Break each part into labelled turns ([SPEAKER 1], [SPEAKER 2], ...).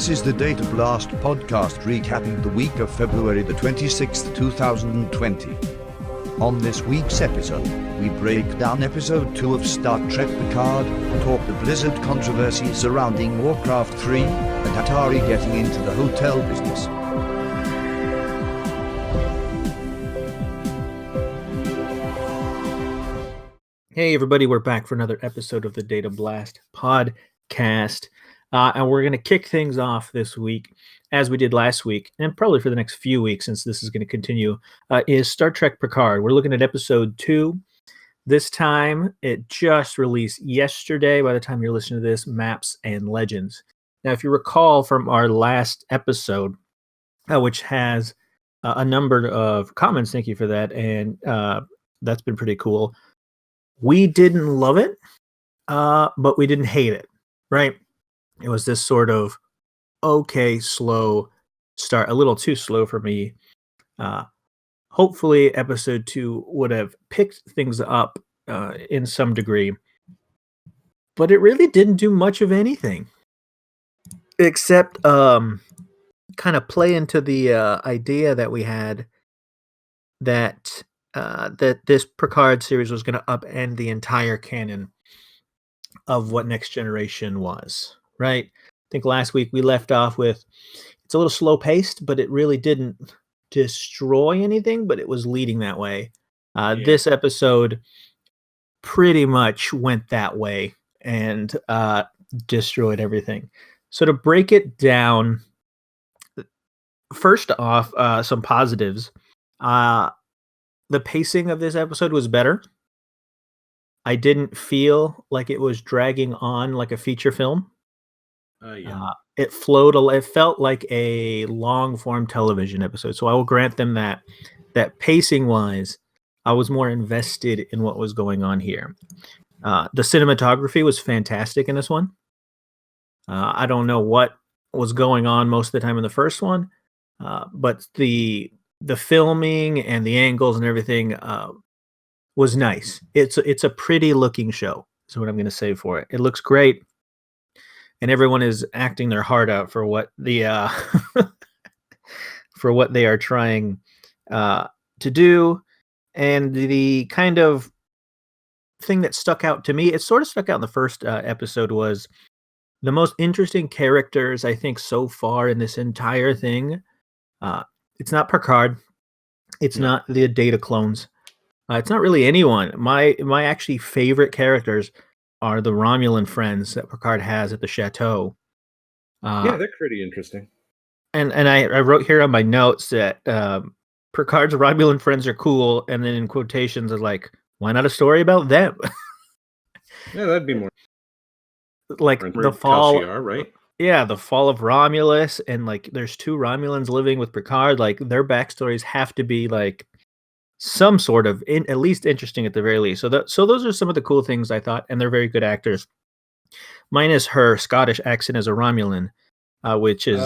[SPEAKER 1] This is the Data Blast podcast recapping the week of February the 26th, 2020. On this week's episode, we break down episode 2 of Star Trek Picard, talk the Blizzard controversy surrounding Warcraft 3, and Atari getting into the hotel business.
[SPEAKER 2] Hey everybody, we're back for another episode of the Data Blast podcast. And we're going to kick things off this week, as we did last week, and probably for the next few weeks, since this is going to continue, is Star Trek Picard. We're looking at episode 2. This time, it just released yesterday, by the time you're listening to this, Maps and Legends. Now, if you recall from our last episode, which has a number of comments, thank you for that, and that's been pretty cool. We didn't love it, but we didn't hate it, right? It was this sort of okay, slow start, a little too slow for me. Hopefully, episode 2 would have picked things up in some degree, but it really didn't do much of anything except kind of play into the idea that we had that this Picard series was going to upend the entire canon of what Next Generation was. Right? I think last week we left off with it's a little slow paced, but it really didn't destroy anything, but it was leading that way. This episode pretty much went that way and destroyed everything. So to break it down, first off, some positives. The pacing of this episode was better. I didn't feel like it was dragging on like a feature film. It flowed. It felt like a long-form television episode. So I will grant them that pacing-wise, I was more invested in what was going on here. The cinematography was fantastic in this one. I don't know what was going on most of the time in the first one, but the filming and the angles and everything was nice. It's a pretty-looking show. Is what I'm going to say for it. It looks great. And everyone is acting their heart out for what the for what they are trying to do. And the kind of thing that stuck out to me, it sort of stuck out in the first episode, was the most interesting characters I think so far in this entire thing. It's not Picard. It's not the Data clones. It's not really anyone. My actually favorite characters are the Romulan friends that Picard has at the chateau.
[SPEAKER 3] They're pretty interesting.
[SPEAKER 2] And I wrote here on my notes that Picard's Romulan friends are cool, and then in quotations is like, why not a story about them?
[SPEAKER 3] Yeah, that'd be more
[SPEAKER 2] like the fall,
[SPEAKER 3] Shiar, right?
[SPEAKER 2] Yeah, the fall of Romulus, and like there's 2 Romulans living with Picard. Like their backstories have to be like some sort of at least interesting at the very least. So those are some of the cool things I thought, and they're very good actors. Minus her Scottish accent as a Romulan, which is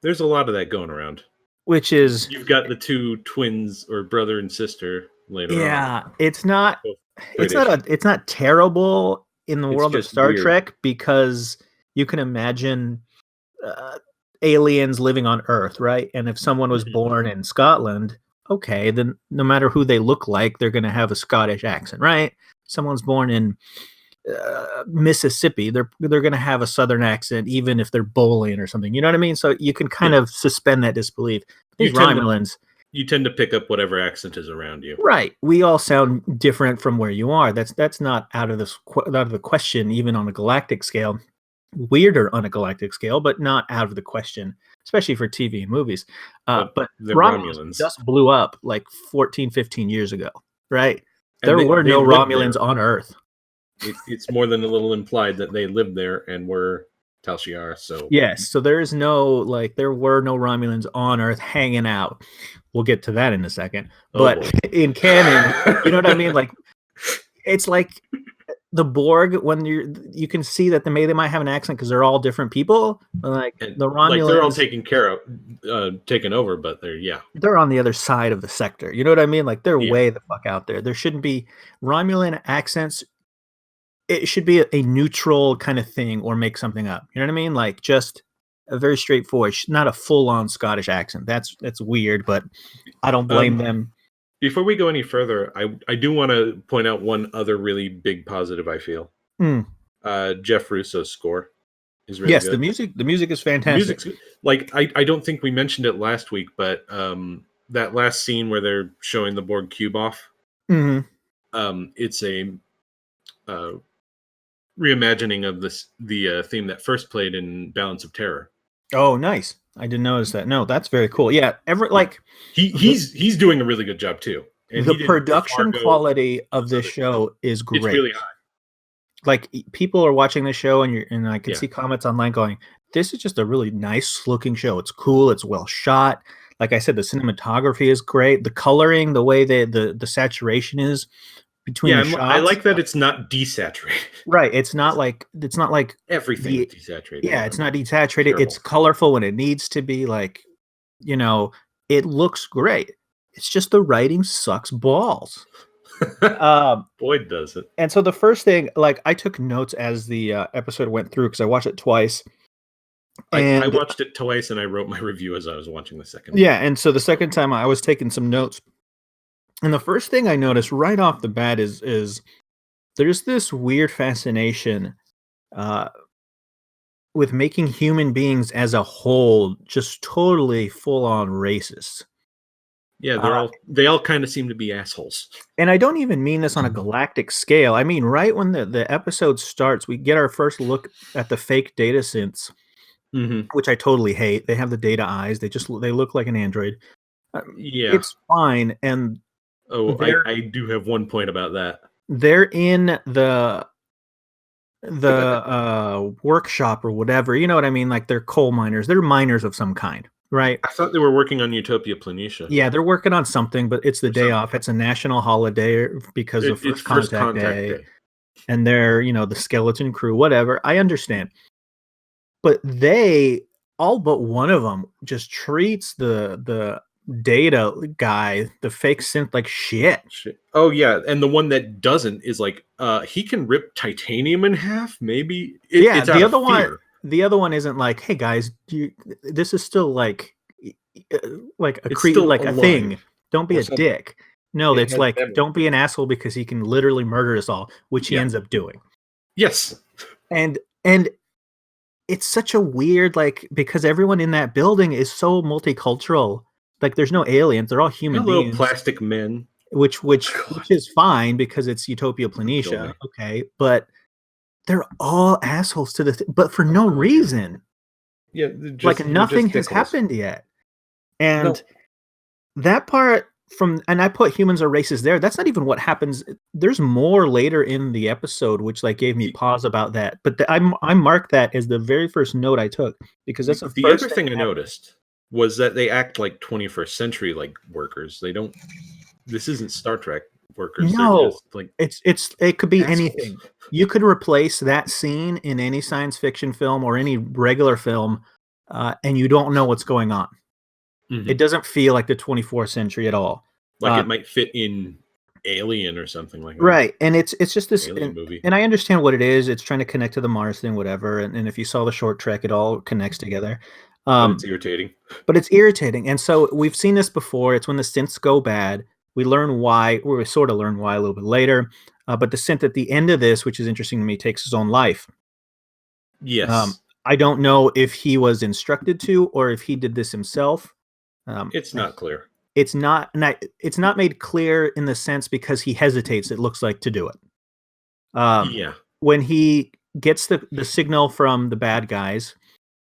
[SPEAKER 3] there's a lot of that going around.
[SPEAKER 2] Which is
[SPEAKER 3] you've got the 2 twins or brother and sister later on.
[SPEAKER 2] Yeah, it's not terrible in the world of Star Trek, because you can imagine aliens living on Earth, right? And if someone was born in Scotland, okay, then no matter who they look like, they're going to have a Scottish accent, right? Someone's born in Mississippi, they're going to have a Southern accent, even if they're Bolian or something. You know what I mean? So you can kind of suspend that disbelief. These Romulans,
[SPEAKER 3] you tend to pick up whatever accent is around you,
[SPEAKER 2] right? We all sound different from where you are. That's not out of the question, even on a galactic scale. Weirder on a galactic scale, but not out of the question, especially for TV and movies. But Romulans just blew up like 14, 15 years ago, right? There were no Romulans on Earth.
[SPEAKER 3] It's more than a little implied that they lived there and were Tal Shiar. So
[SPEAKER 2] yes, so there were no Romulans on Earth hanging out. We'll get to that in a second. But in canon, you know what I mean? Like, it's like the Borg, when you can see that they might have an accent because they're all different people. Like the Romulans,
[SPEAKER 3] they're all taken over, but they're
[SPEAKER 2] on the other side of the sector. You know what I mean? Like they're way the fuck out there. There shouldn't be Romulan accents. It should be a neutral kind of thing, or make something up. You know what I mean? Like just a very straightforward, not a full-on Scottish accent. That's weird, but I don't blame them.
[SPEAKER 3] Before we go any further, I do want to point out one other really big positive I feel. Jeff Russo's score is really good.
[SPEAKER 2] The music is fantastic.
[SPEAKER 3] Like I don't think we mentioned it last week, but that last scene where they're showing the Borg cube off, it's a reimagining of the theme that first played in Balance of Terror.
[SPEAKER 2] Oh, nice! I didn't notice that. No, that's very cool. Yeah,
[SPEAKER 3] he's doing a really good job too. And
[SPEAKER 2] the production quality of this show is great.
[SPEAKER 3] It's really high.
[SPEAKER 2] Like people are watching the show, and I can see comments online going, "This is just a really nice looking show. It's cool. It's well shot. Like I said, the cinematography is great. The coloring, the way the saturation is between the shots.
[SPEAKER 3] I like that it's not desaturated.
[SPEAKER 2] Right. It's not like
[SPEAKER 3] everything is desaturated.
[SPEAKER 2] Yeah, it's not desaturated.
[SPEAKER 3] Terrible.
[SPEAKER 2] It's colorful when it needs to be. Like, it looks great. It's just the writing sucks balls.
[SPEAKER 3] Boyd does it.
[SPEAKER 2] And so the first thing, like, I took notes as the episode went through because I watched it twice.
[SPEAKER 3] I watched it twice and I wrote my review as I was watching the second.
[SPEAKER 2] Yeah, and so the second time I was taking some notes. And the first thing I noticed right off the bat is there's this weird fascination with making human beings as a whole just totally full-on racist.
[SPEAKER 3] Yeah, they all kind of seem to be assholes.
[SPEAKER 2] And I don't even mean this on a galactic scale. I mean, right when the episode starts, we get our first look at the fake data synths, which I totally hate. They have the data eyes. They look like an android.
[SPEAKER 3] Yeah,
[SPEAKER 2] it's fine. And
[SPEAKER 3] I do have one point about that.
[SPEAKER 2] They're in the workshop or whatever. You know what I mean? Like they're coal miners. They're miners of some kind. Right.
[SPEAKER 3] I thought they were working on Utopia Planitia.
[SPEAKER 2] Yeah, they're working on something, but it's the day off. It's a national holiday because of First Contact Day. And they're, the skeleton crew, whatever. I understand. But they, all but one of them, just treats the data guy, the fake synth, like shit.
[SPEAKER 3] Oh, yeah. And the one that doesn't is like, he can rip titanium in half, maybe. It's
[SPEAKER 2] the other one. The other one isn't like, hey guys, this is still like a thing. Don't be a dick. No, it's like don't be an asshole because he can literally murder us all, which he ends up doing.
[SPEAKER 3] Yes.
[SPEAKER 2] And it's such a weird, because everyone in that building is so multicultural. Like there's no aliens, they're all human beings.
[SPEAKER 3] Little plastic men.
[SPEAKER 2] Which is fine because it's Utopia Planitia. Okay, but they're all assholes but for no reason.
[SPEAKER 3] Yeah,
[SPEAKER 2] nothing has happened yet. And that part and I put humans are racist there. That's not even what happens. There's more later in the episode, which gave me pause about that. But I marked that as the very first note I took because that's the first
[SPEAKER 3] other thing I noticed was that they act like 21st century workers. They don't. This isn't Star Trek workers.
[SPEAKER 2] No,
[SPEAKER 3] just
[SPEAKER 2] it could be
[SPEAKER 3] assholes.
[SPEAKER 2] anything. You could replace that scene in any science fiction film or any regular film, and you don't know what's going on. Mm-hmm. It doesn't feel like the 24th century at all.
[SPEAKER 3] It might fit in Alien or something like that.
[SPEAKER 2] Right, and it's just this
[SPEAKER 3] movie.
[SPEAKER 2] And I understand what it is. It's trying to connect to the Mars thing, whatever. And if you saw the short trek, it all connects together.
[SPEAKER 3] But it's irritating.
[SPEAKER 2] But it's irritating, and so we've seen this before. It's when the synths go bad. We learn why, or we sort of learn why a little bit later. But the synth at the end of this, which is interesting to me, takes his own life.
[SPEAKER 3] Yes.
[SPEAKER 2] I don't know if he was instructed to or if he did this himself.
[SPEAKER 3] It's not clear.
[SPEAKER 2] It's not made clear in the sense because he hesitates, it looks like, to do it. When he gets the signal from the bad guys,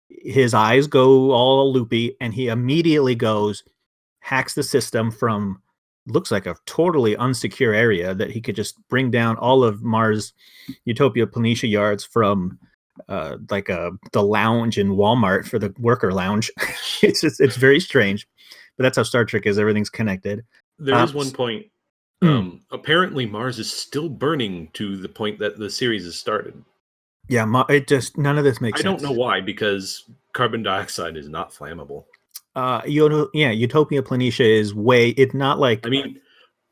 [SPEAKER 2] his eyes go all loopy and he immediately hacks the system from looks like a totally unsecure area that he could just bring down all of Mars Utopia Planitia yards from the lounge in Walmart for the worker lounge. It's very strange, but that's how Star Trek is. Everything's connected.
[SPEAKER 3] There is one point. Apparently Mars is still burning to the point that the series has started.
[SPEAKER 2] Yeah, none of this makes sense.
[SPEAKER 3] I don't know why, because carbon dioxide is not flammable.
[SPEAKER 2] Utopia Planitia is it's not like.
[SPEAKER 3] I mean,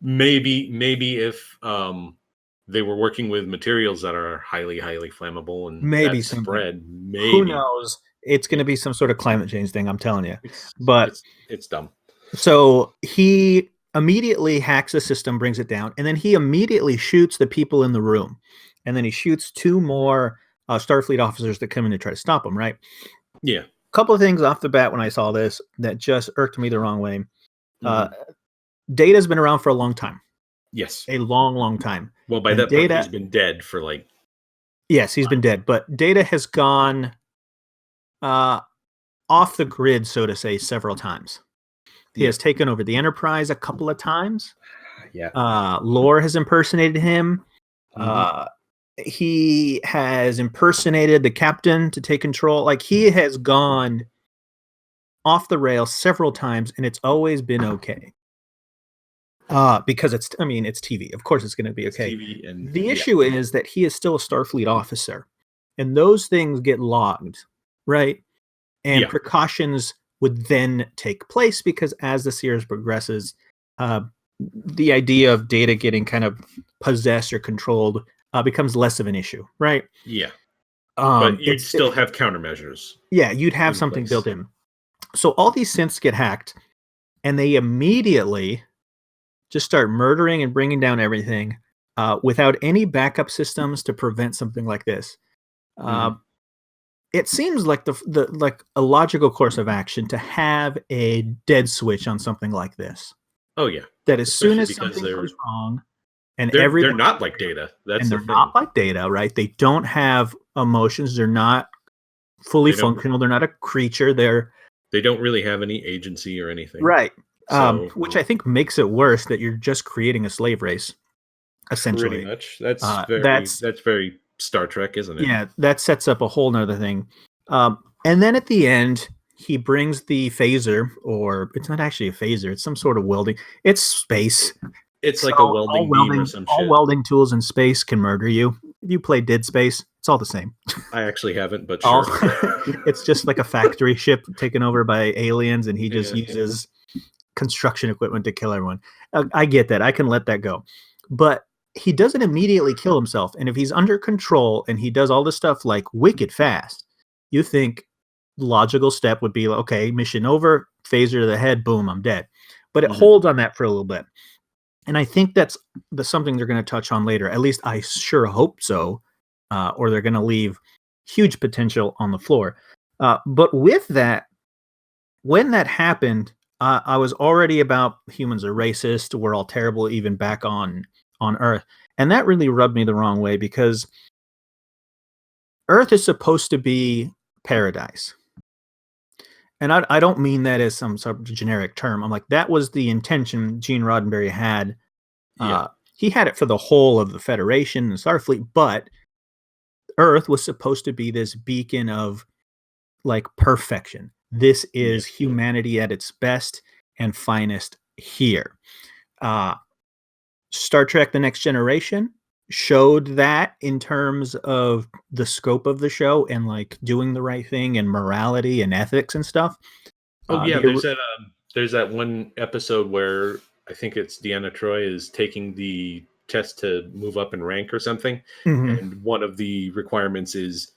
[SPEAKER 3] maybe if they were working with materials that are highly, highly flammable and
[SPEAKER 2] maybe
[SPEAKER 3] spread. Maybe.
[SPEAKER 2] Who knows? It's going to be some sort of climate change thing, I'm telling you.
[SPEAKER 3] It's dumb.
[SPEAKER 2] So he immediately hacks the system, brings it down, and then he immediately shoots the people in the room. And then he shoots 2 more Starfleet officers that come in to try to stop him, right?
[SPEAKER 3] Yeah.
[SPEAKER 2] A couple of things off the bat when I saw this that just irked me the wrong way. Data's been around for a long time.
[SPEAKER 3] Yes.
[SPEAKER 2] A long, long time.
[SPEAKER 3] Well, by that point, he's been dead for like...
[SPEAKER 2] Yes, he's been dead. But Data has gone off the grid, so to say, several times. He has taken over the Enterprise a couple of times.
[SPEAKER 3] Yeah.
[SPEAKER 2] Lore has impersonated him. He has impersonated the captain to take control. Like, he has gone off the rails several times, and it's always been okay. Because it's TV. Of course it's going to be okay. The issue is that he is still a Starfleet officer, and those things get logged, right? And precautions would then take place, because as the series progresses, the idea of Data getting kind of possessed or controlled becomes less of an issue, right?
[SPEAKER 3] Yeah. But you'd still have countermeasures.
[SPEAKER 2] Yeah, you'd have something built in. So all these synths get hacked, and they immediately just start murdering and bringing down everything without any backup systems to prevent something like this. It seems like like a logical course of action to have a dead switch on something like this.
[SPEAKER 3] Oh yeah.
[SPEAKER 2] That as soon as something goes wrong, and
[SPEAKER 3] they're not like Data.
[SPEAKER 2] They're not like Data, right? They don't have emotions. They're not fully functional. They're not a creature.
[SPEAKER 3] They don't really have any agency or anything.
[SPEAKER 2] Right. Which I think makes it worse, that you're just creating a slave race, essentially.
[SPEAKER 3] Pretty much. That's very Star Trek, isn't it?
[SPEAKER 2] Yeah, that sets up a whole nother thing. And then at the end, he brings the phaser, or it's not actually a phaser, it's some sort of welding. It's space.
[SPEAKER 3] It's like a welding beam or some shit.
[SPEAKER 2] All welding tools in space can murder you. If you play Dead Space, it's all the same.
[SPEAKER 3] I actually haven't, but sure.
[SPEAKER 2] It's just like a factory ship taken over by aliens, and he just uses construction equipment to kill everyone. I get that. I can let that go. But he doesn't immediately kill himself. And if he's under control and he does all this stuff like wicked fast, you think logical step would be, okay, mission over, phaser to the head, boom, I'm dead. But it holds on that for a little bit. And I think that's something they're going to touch on later. At least I sure hope so. Or they're going to leave huge potential on the floor. But with that, when that happened, I was already about humans are racist. We're all terrible, even back on Earth. And that really rubbed me the wrong way, because Earth is supposed to be paradise. And I don't mean that as some sort of generic term. I'm like, that was the intention Gene Roddenberry had. He had it for the whole of the Federation and Starfleet, but Earth was supposed to be this beacon of like perfection. This is humanity at its best and finest here. Star Trek: The Next Generation showed that in terms of the scope of the show and like doing the right thing and morality and ethics and stuff.
[SPEAKER 3] There's that one episode where I think it's Deanna Troi is taking the test to move up in rank or something, and one of the requirements is,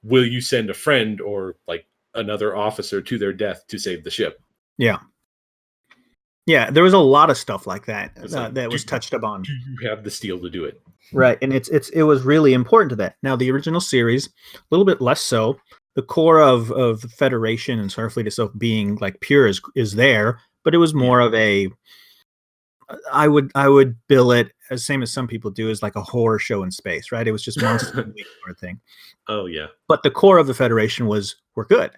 [SPEAKER 3] will you send a friend or like another officer to their death to save the ship? Yeah, there was a lot of stuff like that that was touched upon. Do you have the steel to do it?
[SPEAKER 2] Right, and it was really important to that. Now, the original series, a little bit less so. The core of the Federation and Starfleet itself being like pure is there, but it was more of a, I would bill it as same as some people do, as like a horror show in space, right? It was just monster movie sort of thing.
[SPEAKER 3] Oh yeah.
[SPEAKER 2] But the core of the Federation were good.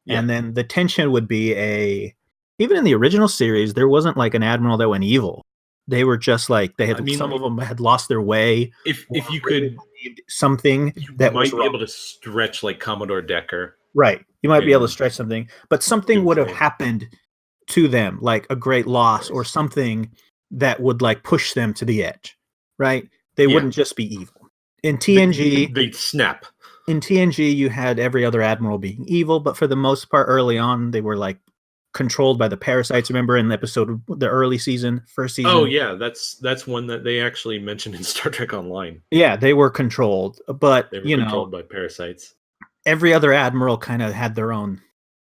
[SPEAKER 2] Yeah. And then the tension would be even in the original series, there wasn't like an admiral that went evil. They were just like, some of them had lost their way.
[SPEAKER 3] If you could
[SPEAKER 2] something
[SPEAKER 3] that might be able to stretch like Commodore Decker.
[SPEAKER 2] Right. You might be able to stretch something, but something would have happened to them, like a great loss or something that would like push them to the edge. Right. They wouldn't just be evil. In TNG,
[SPEAKER 3] they'd snap.
[SPEAKER 2] In TNG, you had every other admiral being evil, but for the most part, early on, they were like controlled by the parasites. Remember in the episode, the early season, first season?
[SPEAKER 3] Oh yeah, that's one that they actually mentioned in Star Trek Online.
[SPEAKER 2] Yeah, they were controlled, but
[SPEAKER 3] they were controlled by parasites.
[SPEAKER 2] every other admiral kind of had their own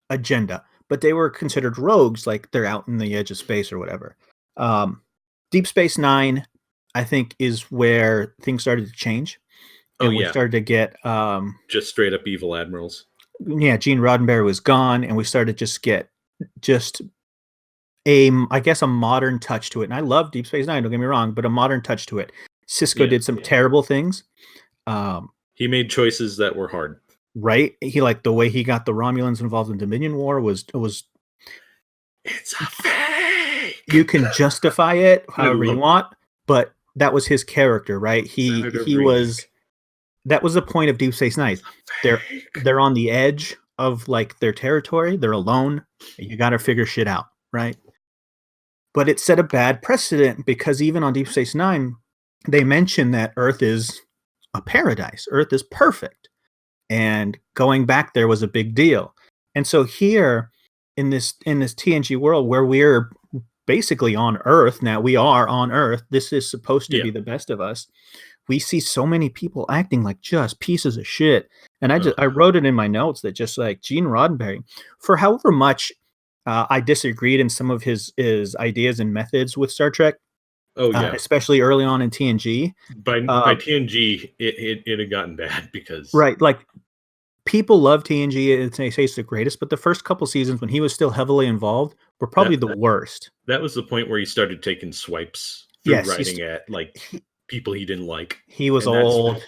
[SPEAKER 2] agenda, but they were considered rogues, like they're out in the edge of space or whatever. Deep Space Nine, I think, is where things started to change. And we started to get
[SPEAKER 3] just straight up evil admirals.
[SPEAKER 2] Yeah, Gene Roddenberry was gone, and we started to just get I guess a modern touch to it. And I love Deep Space Nine, don't get me wrong, but a modern touch to it. Sisko did some terrible things.
[SPEAKER 3] He made choices that were hard.
[SPEAKER 2] Right? He like the way he got the Romulans involved in Dominion War was
[SPEAKER 3] it's a fake.
[SPEAKER 2] You can justify it however you want, but that was his character, right? He was that was the point of Deep Space Nine. They're on the edge of like their territory. They're alone. You got to figure shit out, right? But it set a bad precedent because even on Deep Space Nine, they mention that Earth is a paradise. Earth is perfect. And going back there was a big deal. And so here in this TNG world where we're basically on Earth, now we are on Earth, this is supposed to be the best of us. We see so many people acting like just pieces of shit. And I wrote it in my notes that just like Gene Roddenberry, for however much I disagreed in some of his ideas and methods with Star Trek, especially early on in TNG.
[SPEAKER 3] By TNG, it had gotten bad because
[SPEAKER 2] like people love TNG and they say it's the greatest, but the first couple seasons when he was still heavily involved were probably the worst.
[SPEAKER 3] That was the point where he started taking swipes through writing at like people he didn't like.
[SPEAKER 2] He was old.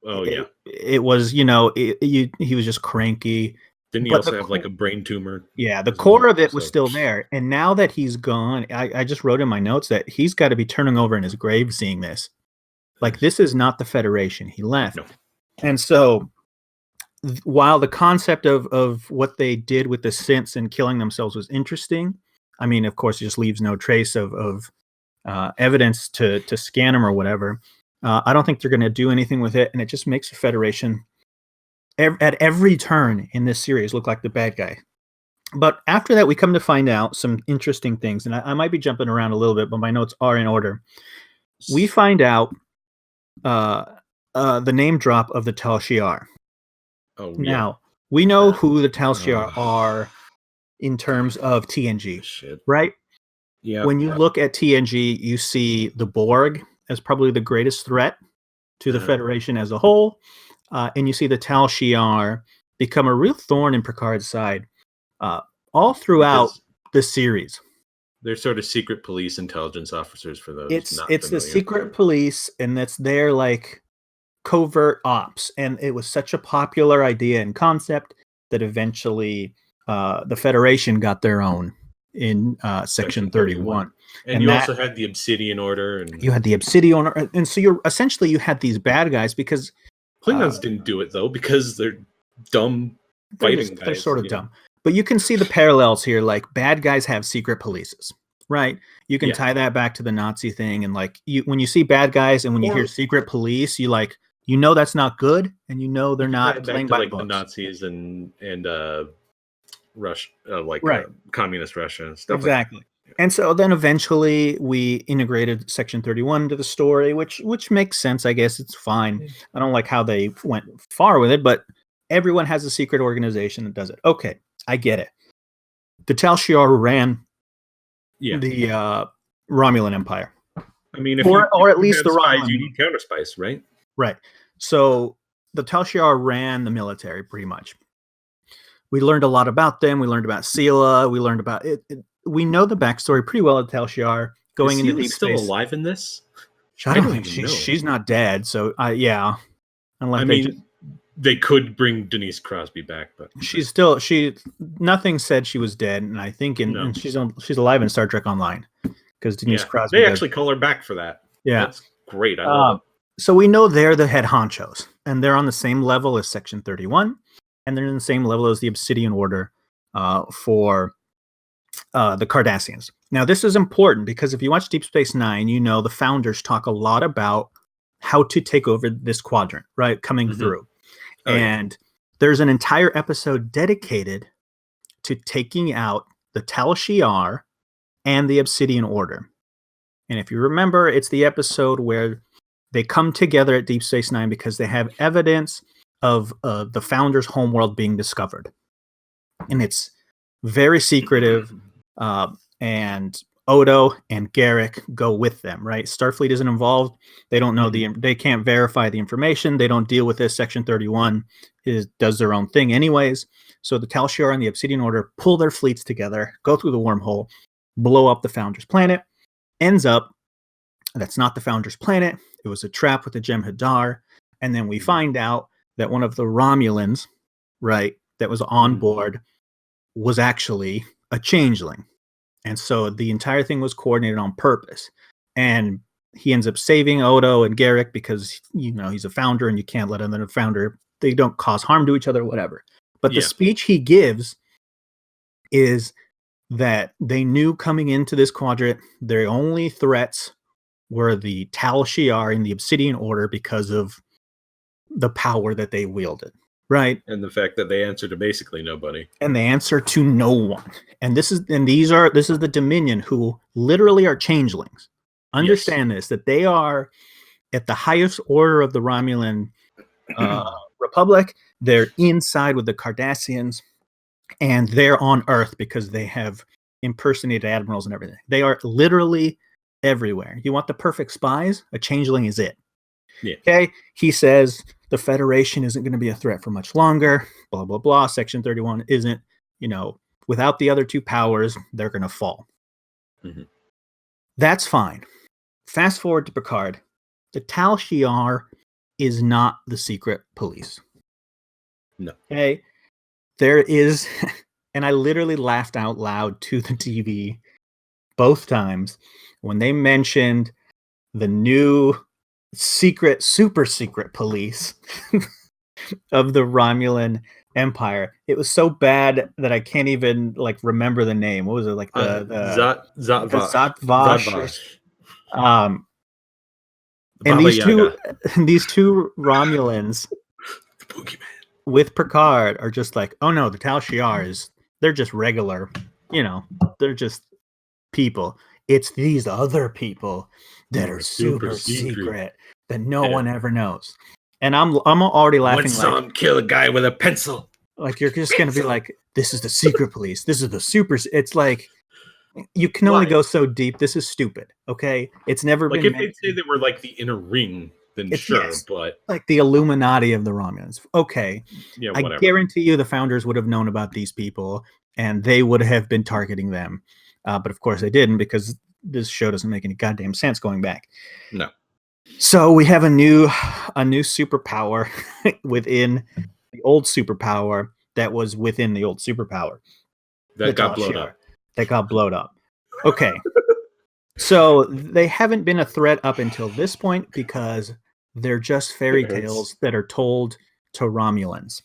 [SPEAKER 2] It was, he was just cranky.
[SPEAKER 3] Didn't he also have like a brain tumor?
[SPEAKER 2] Yeah, the core of it was still there. And now that he's gone, I just wrote in my notes that he's got to be turning over in his grave seeing this. Like, this is not the Federation. He left. No. And so while the concept of what they did with the synths and killing themselves was interesting, I mean, of course, it just leaves no trace of evidence to scan them or whatever. I don't think they're going to do anything with it, and it just makes the Federation at every turn in this series look like the bad guy. But after that, we come to find out some interesting things, and I might be jumping around a little bit, but my notes are in order. We find out the name drop of the Tal Shiar. Now, we know who the Tal Shiar are in terms of TNG, right? Yeah. When you look at TNG, you see the Borg as probably the greatest threat to the Federation as a whole, and you see the Tal Shiar become a real thorn in Picard's side all throughout the series.
[SPEAKER 3] They're sort of secret police intelligence officers for those.
[SPEAKER 2] It's the secret police, and that's their like covert ops, and it was such a popular idea and concept that eventually the Federation got their own in Section 31.
[SPEAKER 3] And you also had the Obsidian Order. And
[SPEAKER 2] you had the Obsidian Order. And so you had these bad guys because
[SPEAKER 3] Klingons didn't do it, though, because they're dumb fighting guys.
[SPEAKER 2] They're sort of dumb. But you can see the parallels here. Like, bad guys have secret polices, right? You can tie that back to the Nazi thing. And like, when you see bad guys and when you hear secret police, you know that's not good, and you know they're not playing by the books.
[SPEAKER 3] The Nazis and Russia, communist Russia and stuff.
[SPEAKER 2] Exactly.
[SPEAKER 3] Like that.
[SPEAKER 2] And so then eventually we integrated Section 31 into the story, which makes sense. I guess it's fine. I don't like how they went far with it, but everyone has a secret organization that does it. Okay, I get it. The Tal Shiar ran the Romulan Empire.
[SPEAKER 3] I mean,
[SPEAKER 2] or at least the
[SPEAKER 3] spies, you need counter spies, right?
[SPEAKER 2] Right. So the Tal Shiar ran the military pretty much. We learned a lot about them. We learned about Sela. We learned about it. We know the backstory pretty well of Tal Shiar going into deep space.
[SPEAKER 3] Still alive in this?
[SPEAKER 2] I don't think she's not dead. So yeah.
[SPEAKER 3] Unless they could bring Denise Crosby back, but
[SPEAKER 2] she's nothing said she was dead, and I think she's alive in Star Trek Online because Denise Crosby.
[SPEAKER 3] They actually call her back for that.
[SPEAKER 2] Yeah,
[SPEAKER 3] that's great. I love it.
[SPEAKER 2] So we know they're the head honchos, and they're on the same level as Section 31, and they're in the same level as the Obsidian Order for the Cardassians. Now, this is important because if you watch Deep Space Nine, you know the founders talk a lot about how to take over this quadrant, right? Coming through. And there's an entire episode dedicated to taking out the Tal Shiar and the Obsidian Order. And if you remember, it's the episode where they come together at Deep Space Nine because they have evidence of the Founders' homeworld being discovered, and it's very secretive. And Odo and Garrick go with them. Right, Starfleet isn't involved. They don't know they can't verify the information. They don't deal with this. Section 31 does their own thing, anyways. So the Tal Shiar and the Obsidian Order pull their fleets together, go through the wormhole, blow up the Founders' planet. Ends up that's not the Founders' planet. It was a trap with the Jem'Hadar. And then we find out that one of the Romulans, right, that was on board was actually a changeling. And so the entire thing was coordinated on purpose. And he ends up saving Odo and Garrick because, he's a founder and you can't let another founder, they don't cause harm to each other, whatever. But the speech he gives is that they knew coming into this quadrant, their only threats were the Tal Shiar in the Obsidian Order because of the power that they wielded, right?
[SPEAKER 3] And the fact that they answer to basically nobody.
[SPEAKER 2] And they answer to no one. And this is the Dominion, who literally are changelings. Understand this, that they are at the highest order of the Romulan Republic. They're inside with the Cardassians. And they're on Earth because they have impersonated admirals and everything. They are literally everywhere. You want the perfect spies? A changeling is it.
[SPEAKER 3] Yeah.
[SPEAKER 2] Okay. He says the Federation isn't going to be a threat for much longer. Blah, blah, blah. Section 31 isn't, without the other two powers, they're going to fall.
[SPEAKER 3] Mm-hmm.
[SPEAKER 2] That's fine. Fast forward to Picard. The Tal Shiar is not the secret police.
[SPEAKER 3] No.
[SPEAKER 2] Okay. There is, and I literally laughed out loud to the TV both times when they mentioned the new super secret police of the Romulan Empire. It was so bad that I can't even remember the name. What was it, like the Zatvash? And these two Romulans
[SPEAKER 3] the Boogeyman
[SPEAKER 2] with Picard are just like, oh no, the Tal Shiar they're just regular, they're just people. It's these other people that are super secret that no one ever knows. And I'm already laughing.
[SPEAKER 3] When someone kill a guy with a pencil.
[SPEAKER 2] Like you're just gonna be like, this is the secret police. This is the super. It's like you can only go so deep. This is stupid. Okay, it's never been.
[SPEAKER 3] If they say they were like the inner ring, then sure. But
[SPEAKER 2] like the Illuminati of the Romulans. Okay,
[SPEAKER 3] yeah, whatever.
[SPEAKER 2] I guarantee you, the Founders would have known about these people, and they would have been targeting them. But of course, they didn't, because this show doesn't make any goddamn sense going back.
[SPEAKER 3] No.
[SPEAKER 2] So we have a new superpower within the old superpower that was within the old superpower.
[SPEAKER 3] That got blown up.
[SPEAKER 2] That got blown up. Okay. So they haven't been a threat up until this point because they're just fairy tales that are told to Romulans.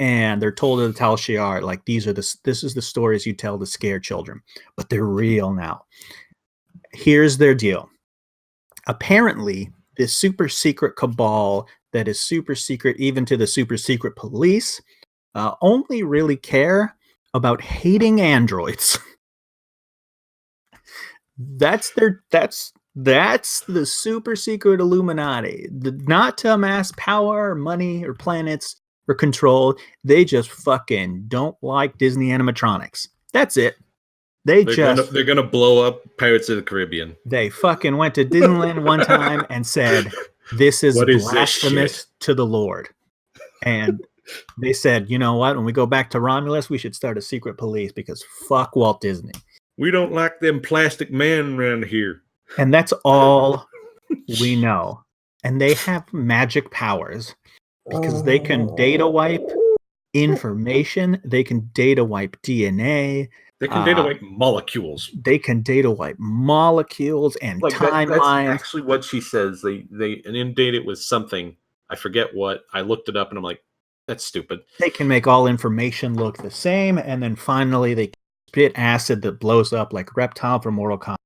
[SPEAKER 2] And they're told to the Tal Shiar, like, this is the stories you tell to scare children. But they're real now. Here's their deal. Apparently, this super secret cabal that is super secret even to the super secret police only really care about hating androids. That's the super secret Illuminati. Not to amass power, or money, or planets, or control. They just fucking don't like Disney animatronics. That's it. They're gonna blow up Pirates of the Caribbean. They fucking went to Disneyland one time and said, "This is blasphemous to the Lord." And they said, "You know what? When we go back to Romulus, we should start a secret police because fuck Walt Disney.
[SPEAKER 3] We don't like them plastic men around here."
[SPEAKER 2] And that's all we know. And they have magic powers because they can data wipe information. They can data wipe DNA.
[SPEAKER 3] They can data wipe molecules.
[SPEAKER 2] They can data wipe molecules and timelines.
[SPEAKER 3] That's actually what she says. They inundate it with something. I forget what. I looked it up and I'm like, that's stupid.
[SPEAKER 2] They can make all information look the same, and then finally they spit acid that blows up like Reptile from Mortal Kombat.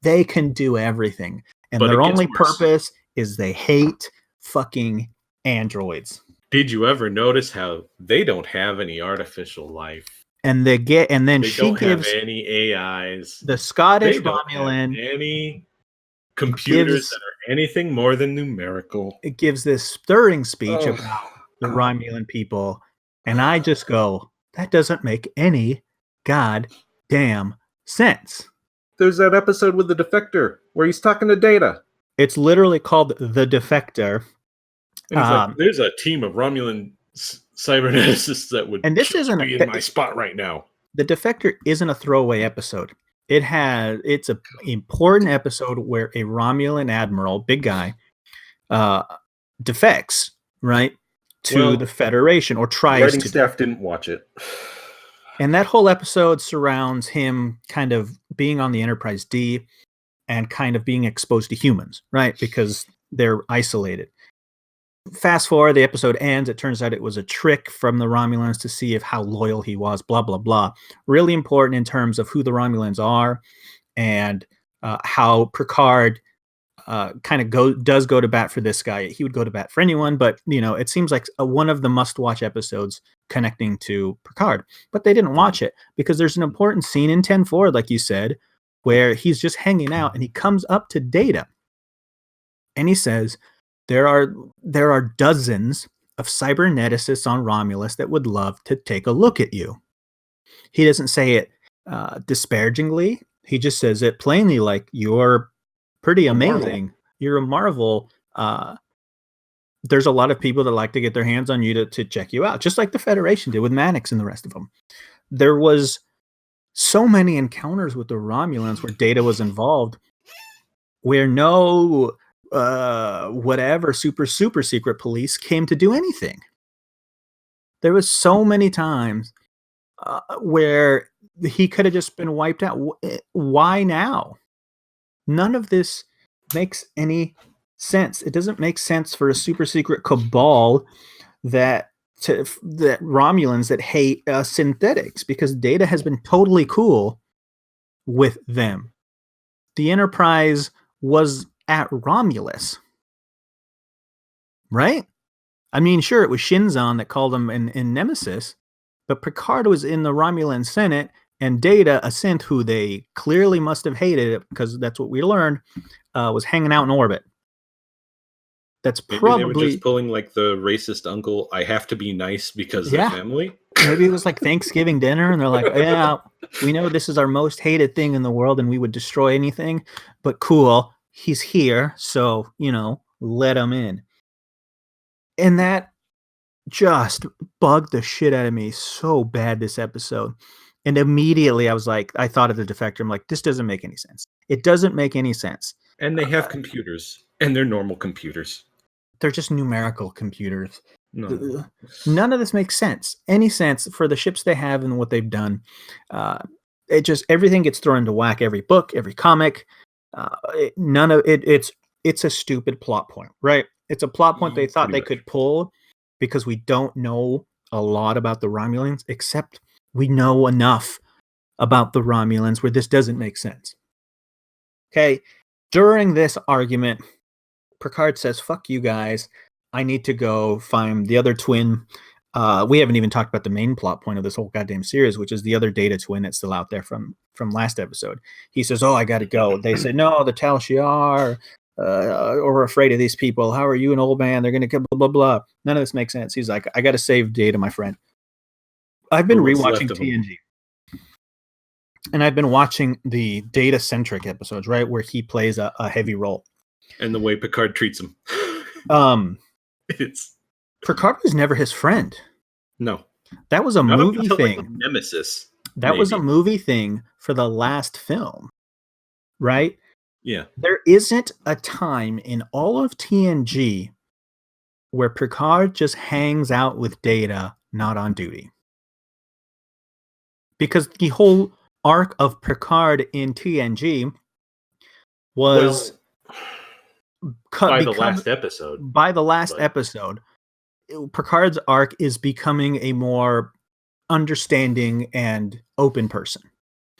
[SPEAKER 2] They can do everything. And their only purpose is they hate fucking androids.
[SPEAKER 3] Did you ever notice how they don't have any artificial life?
[SPEAKER 2] And they don't
[SPEAKER 3] have any AIs.
[SPEAKER 2] The Scottish Romulan,
[SPEAKER 3] any computers that are anything more than numerical.
[SPEAKER 2] It gives this stirring speech about the Romulan people, and I just go, that doesn't make any goddamn sense.
[SPEAKER 3] There's that episode with the Defector where he's talking to Data.
[SPEAKER 2] It's literally called The Defector.
[SPEAKER 3] And he's like, there's a team of Romulan cyberneticists that would be in my spot right now.
[SPEAKER 2] The Defector isn't a throwaway episode. It's an important episode where a Romulan admiral, big guy, defects, right, to the Federation, or tries to.
[SPEAKER 3] Writing staff didn't watch it.
[SPEAKER 2] And that whole episode surrounds him kind of being on the Enterprise D and kind of being exposed to humans, right, because they're isolated. Fast forward, the episode ends. It turns out it was a trick from the Romulans to see how loyal he was, blah, blah, blah. Really important in terms of who the Romulans are and how Picard kind of does go to bat for this guy. He would go to bat for anyone, but it seems like one of the must-watch episodes connecting to Picard. But they didn't watch it because there's an important scene in 10-4, like you said, where he's just hanging out and he comes up to Data and he says, There are dozens of cyberneticists on Romulus that would love to take a look at you. He doesn't say it disparagingly. He just says it plainly, like, you're pretty amazing. You're a marvel. There's a lot of people that like to get their hands on you to check you out, just like the Federation did with Mannix and the rest of them. There was so many encounters with the Romulans where Data was involved, where no whatever super secret police came to do anything. There was so many times where he could have just been wiped out. Why now? None of this makes any sense. It doesn't make sense for a super secret cabal that Romulans that hate synthetics, because Data has been totally cool with them. The Enterprise was at Romulus, right? I mean, sure, it was Shinzon that called him in Nemesis, but Picard was in the Romulan Senate, and Data, a synth who they clearly must have hated, because that's what we learned, was hanging out in orbit. That's probably...
[SPEAKER 3] Maybe they were just pulling like the racist uncle, I have to be nice because they're family.
[SPEAKER 2] Maybe it was like Thanksgiving dinner, and they're like, yeah, we know this is our most hated thing in the world, and we would destroy anything, but cool, he's here, so, let him in. And that just bugged the shit out of me so bad this episode. And immediately I thought of the Defector. I'm like, this doesn't make any sense. It doesn't make any sense.
[SPEAKER 3] And they have computers, and they're normal computers.
[SPEAKER 2] They're just numerical computers.
[SPEAKER 3] No.
[SPEAKER 2] None of this makes sense. Any sense for the ships they have and what they've done. Everything gets thrown into whack. Every book, every comic. None of it. It's a stupid plot point, right? It's a plot point they thought they could pull because we don't know a lot about the Romulans, except we know enough about the Romulans where this doesn't make sense. Okay, during this argument, Picard says, "Fuck you guys. I need to go find the other twin." We haven't even talked about the main plot point of this whole goddamn series, which is the other Data twin that's still out there from last episode. He says, "Oh, I got to go." They say, "No, the Tal Shiar are afraid of these people. How are you an old man? They're going to blah, blah, blah." None of this makes sense. He's like, "I got to save Data, my friend." I've been rewatching TNG. And I've been watching the Data-centric episodes, right, where he plays a heavy role.
[SPEAKER 3] And the way Picard treats him.
[SPEAKER 2] Picard was never his friend.
[SPEAKER 3] No.
[SPEAKER 2] That was a movie thing.
[SPEAKER 3] Like Nemesis.
[SPEAKER 2] That was a movie thing for the last film, right?
[SPEAKER 3] Yeah.
[SPEAKER 2] There isn't a time in all of TNG where Picard just hangs out with Data, not on duty. Because the whole arc of Picard in TNG was
[SPEAKER 3] by the last episode.
[SPEAKER 2] By the last episode, Picard's arc is becoming a more understanding and open person.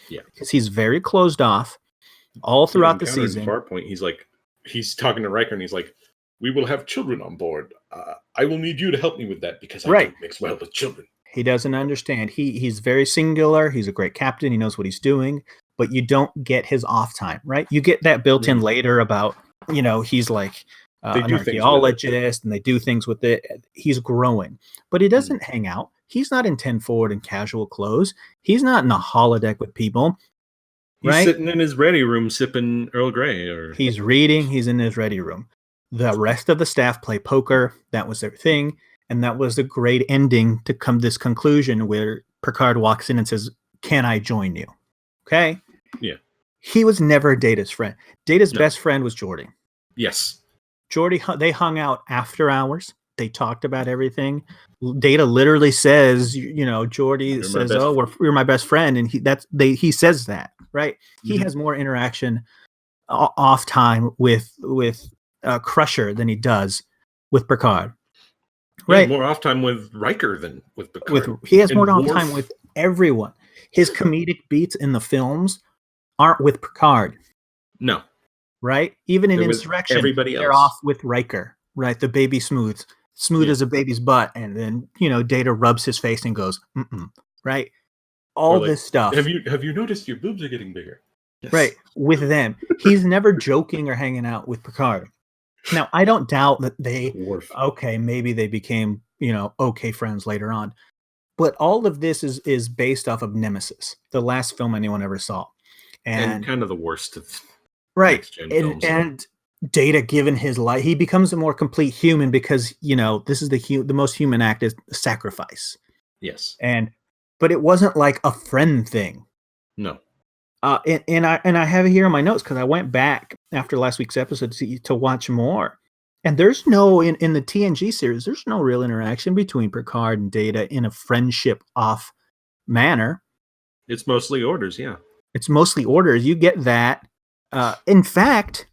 [SPEAKER 3] Yeah.
[SPEAKER 2] Because he's very closed off all throughout the season.
[SPEAKER 3] Far point, he's talking to Riker and he's like, "We will have children on board. I will need you to help me with that because I don't mix well with children."
[SPEAKER 2] He doesn't understand. He's very singular. He's a great captain. He knows what he's doing, but you don't get his off time, right? You get that built in later about, he's like,
[SPEAKER 3] They
[SPEAKER 2] an
[SPEAKER 3] do things with it.
[SPEAKER 2] archaeologist, and they do things with it. He's growing, but he doesn't hang out. He's not in 10 forward in casual clothes. He's not in the holodeck with people.
[SPEAKER 3] He's
[SPEAKER 2] right?
[SPEAKER 3] sitting in his ready room sipping Earl Grey. Or
[SPEAKER 2] He's reading. He's in his ready room. The rest of the staff play poker. That was their thing. And that was the great ending to come to this conclusion where Picard walks in and says, "Can I join you?" Okay.
[SPEAKER 3] Yeah.
[SPEAKER 2] He was never Data's friend. Data's best friend was Geordi.
[SPEAKER 3] Yes.
[SPEAKER 2] Geordi, they hung out after hours. They talked about everything. Data literally says, Geordi says, you're my best friend. And he says that, right? Mm-hmm. He has more interaction off time with Crusher than he does with Picard. Right.
[SPEAKER 3] More off time with Riker than with Picard.
[SPEAKER 2] He has more off time with everyone. His comedic beats in the films aren't with Picard.
[SPEAKER 3] No.
[SPEAKER 2] Right? Even in Insurrection, they're off with Riker. Right? The baby smooth as a baby's butt. And then, Data rubs his face and goes, mm-mm. Right? All this stuff.
[SPEAKER 3] Have you noticed your boobs are getting bigger?
[SPEAKER 2] Yes. Right. With them. He's never joking or hanging out with Picard. Now, I don't doubt that maybe they became, okay friends later on. But all of this is based off of Nemesis, the last film anyone ever saw. And
[SPEAKER 3] kind of the worst of
[SPEAKER 2] films. And Data, given his life, he becomes a more complete human because, this is the most human act is sacrifice.
[SPEAKER 3] Yes.
[SPEAKER 2] But it wasn't like a friend thing.
[SPEAKER 3] No.
[SPEAKER 2] And I have it here in my notes because I went back after last week's episode to watch more. And there's no, in the TNG series, there's no real interaction between Picard and Data in a friendship off manner.
[SPEAKER 3] It's mostly orders, yeah.
[SPEAKER 2] It's mostly orders. You get that. In fact,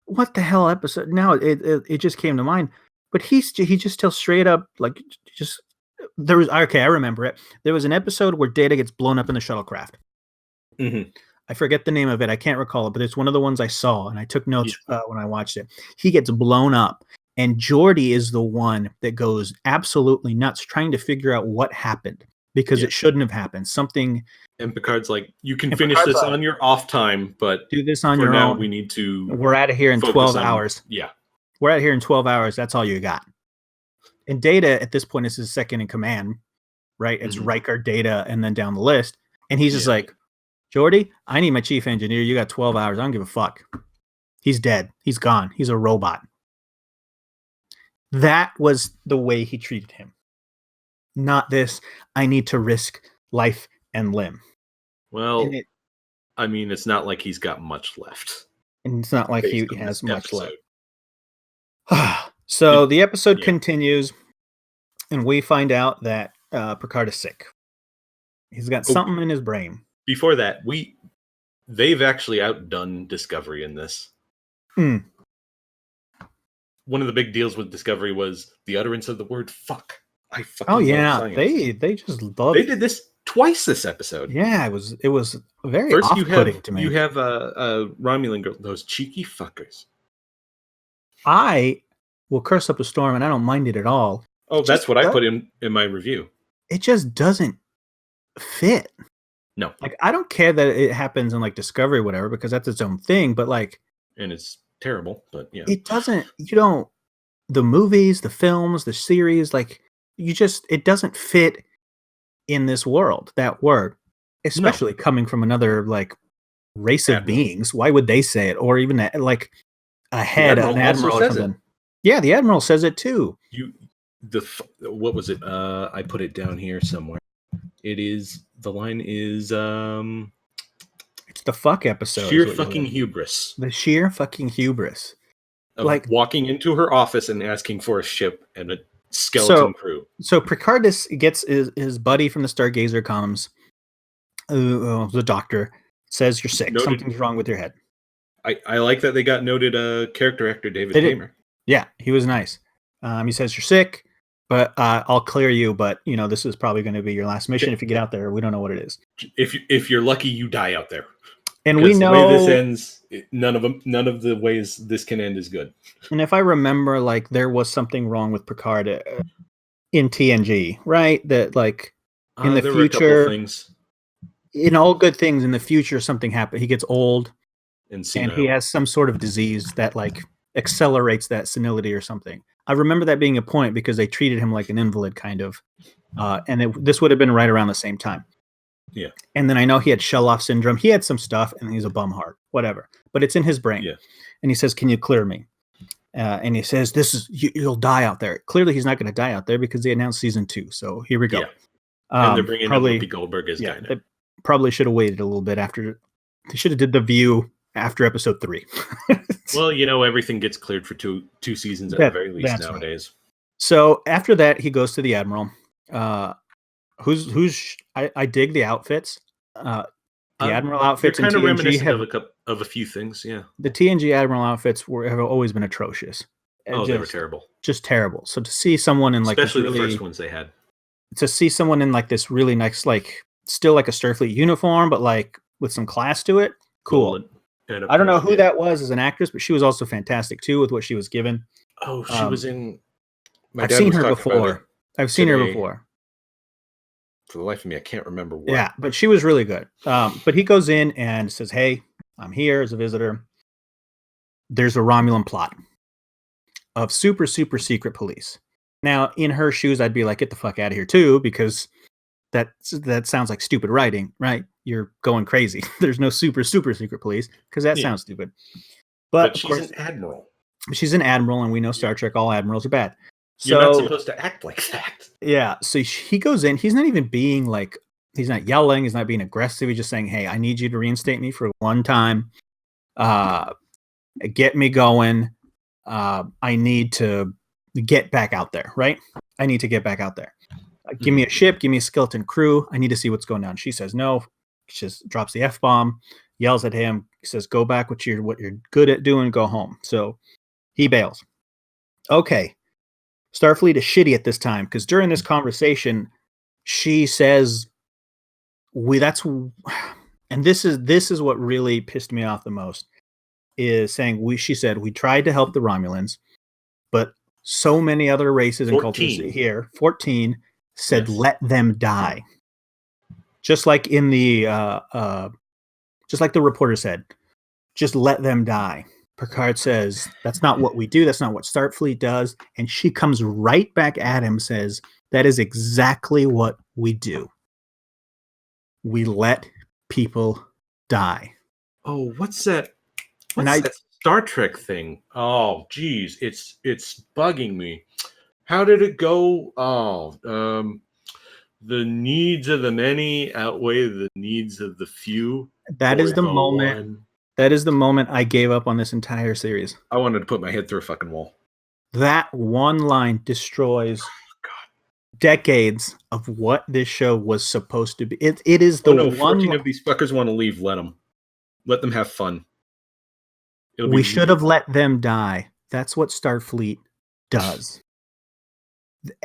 [SPEAKER 2] what the hell episode? Now it just came to mind. But he just tells straight up, I remember it. There was an episode where Data gets blown up in the shuttlecraft.
[SPEAKER 3] Mm-hmm.
[SPEAKER 2] I forget the name of it. I can't recall it, but it's one of the ones I saw, and I took notes when I watched it. He gets blown up, and Geordi is the one that goes absolutely nuts trying to figure out what happened because it shouldn't have happened. Something.
[SPEAKER 3] And Picard's like, "You can finish this on your off time, but
[SPEAKER 2] do this on your own.
[SPEAKER 3] We need to.
[SPEAKER 2] We're out of here in 12 hours.
[SPEAKER 3] Yeah,
[SPEAKER 2] we're out of here in 12 hours. That's all you got." And Data at this point is his second in command, right? It's Riker, Data, and then down the list, and he's just like, "Geordi, I need my chief engineer. You got 12 hours. I don't give a fuck. He's dead. He's gone. He's a robot." That was the way he treated him. Not I need to risk life and limb.
[SPEAKER 3] Well, it's not like he's got much left.
[SPEAKER 2] And it's not like he has much left. So the episode continues, and we find out that Picard is sick. He's got something in his brain.
[SPEAKER 3] Before that, they've actually outdone Discovery in this.
[SPEAKER 2] Mm.
[SPEAKER 3] One of the big deals with Discovery was the utterance of the word "fuck." I fucking
[SPEAKER 2] love
[SPEAKER 3] science.
[SPEAKER 2] They just love.
[SPEAKER 3] They did this twice this episode.
[SPEAKER 2] Yeah, it was very first off-putting to me.
[SPEAKER 3] You have a Romulan girl, those cheeky fuckers.
[SPEAKER 2] I will curse up a storm, and I don't mind it at all.
[SPEAKER 3] Oh, that's what I put in my review.
[SPEAKER 2] It just doesn't fit.
[SPEAKER 3] No.
[SPEAKER 2] I don't care that it happens in Discovery or whatever, because that's its own thing, but
[SPEAKER 3] and it's terrible, but yeah.
[SPEAKER 2] It doesn't, the movies, the films, the series, it doesn't fit in this world, that word, especially coming from another race of beings. Why would they say it? Or even a head, an admiral or something. Yeah, the admiral says it too.
[SPEAKER 3] What was it? I put it down here somewhere. The line is
[SPEAKER 2] it's the fuck episode.
[SPEAKER 3] Sheer fucking hubris.
[SPEAKER 2] The sheer fucking hubris.
[SPEAKER 3] Of walking into her office and asking for a ship and a skeleton crew.
[SPEAKER 2] So Picard gets his buddy from the Stargazer comes. The doctor says you're sick. Something's wrong with your head.
[SPEAKER 3] I like that they got noted character actor David Hamer.
[SPEAKER 2] Yeah, he was nice. He says you're sick. But I'll clear you. But this is probably going to be your last mission. If you get out there, we don't know what it is.
[SPEAKER 3] If you're lucky, you die out there.
[SPEAKER 2] And we know
[SPEAKER 3] the way this ends. None of the ways this can end is good.
[SPEAKER 2] And if I remember, there was something wrong with Picard in TNG, right? That in the future, things. In all good things, in the future, something happened. He gets old, and he has some sort of disease that accelerates that senility or something. I remember that being a point because they treated him like an invalid, kind of. This would have been right around the same time.
[SPEAKER 3] Yeah.
[SPEAKER 2] And then I know he had Shell-off syndrome. He had some stuff, and he's a bum heart, whatever. But it's in his brain.
[SPEAKER 3] Yeah.
[SPEAKER 2] And he says, "Can you clear me?" And he says, "You'll die out there." Clearly, he's not going to die out there because they announced season 2. So here we go.
[SPEAKER 3] Yeah. And they're bringing
[SPEAKER 2] probably,
[SPEAKER 3] up Whoopi Goldberg as Guinan.
[SPEAKER 2] They probably should have waited a little bit after. They should have did The View after episode 3.
[SPEAKER 3] Well, everything gets cleared for two seasons at the very least nowadays.
[SPEAKER 2] Right. So after that, he goes to the Admiral. I dig the outfits. The Admiral outfits
[SPEAKER 3] kind
[SPEAKER 2] in
[SPEAKER 3] of
[SPEAKER 2] TNG
[SPEAKER 3] reminiscent of a few things. Yeah,
[SPEAKER 2] the TNG Admiral outfits have always been atrocious.
[SPEAKER 3] They were terrible,
[SPEAKER 2] just terrible. So to see someone in like
[SPEAKER 3] especially the first ones they had,
[SPEAKER 2] to see someone in like this really nice, like still like a Starfleet uniform, but like with some class to it, cool. I don't know who that was as an actress, but she was also fantastic too with what she was given.
[SPEAKER 3] Oh, she was in.
[SPEAKER 2] I've seen her before. For
[SPEAKER 3] the life of me, I can't remember what.
[SPEAKER 2] Yeah, but she was really good. But he goes in and says, "Hey, I'm here as a visitor. There's a Romulan plot of super, super secret police." Now, in her shoes, I'd be like, "Get the fuck out of here too," because that sounds like stupid writing, right? You're going crazy. There's no super, super secret police because that sounds stupid. But
[SPEAKER 3] she's an admiral.
[SPEAKER 2] She's an admiral, and we know Star Trek, all admirals are bad.
[SPEAKER 3] You're not supposed to act like that.
[SPEAKER 2] Yeah. So he goes in. He's not even being like, he's not yelling. He's not being aggressive. He's just saying, "Hey, I need you to reinstate me for one time. Get me going. I need to get back out there, right? I need to get back out there. Give me a ship. Give me a skeleton crew. I need to see what's going on." She says no. She just drops the F-bomb, yells at him. He says, "Go back what you're good at doing. Go home." So he bails. Okay. Starfleet is shitty at this time because during this conversation, she says, and this is what really pissed me off the most, is saying she said, "We tried to help the Romulans, but so many other races and cultures here, 14, said let them die." Just like in the just like the reporter said, "Just let them die." Picard says, "That's not what we do. That's not what Starfleet does." And she comes right back at him, says, "That is exactly what we do. We let people die."
[SPEAKER 3] Oh, what's that? That Star Trek thing? Oh, geez, it's bugging me. How did it go? Oh, the needs of the many outweigh the needs of the few.
[SPEAKER 2] That is the moment. That is the moment I gave up on this entire series.
[SPEAKER 3] I wanted to put my head through a fucking wall.
[SPEAKER 2] That one line destroys decades of what this show was supposed to be. It is the one.
[SPEAKER 3] 14 of these fuckers want to leave. Let them have fun.
[SPEAKER 2] We should have let them die. That's what Starfleet does.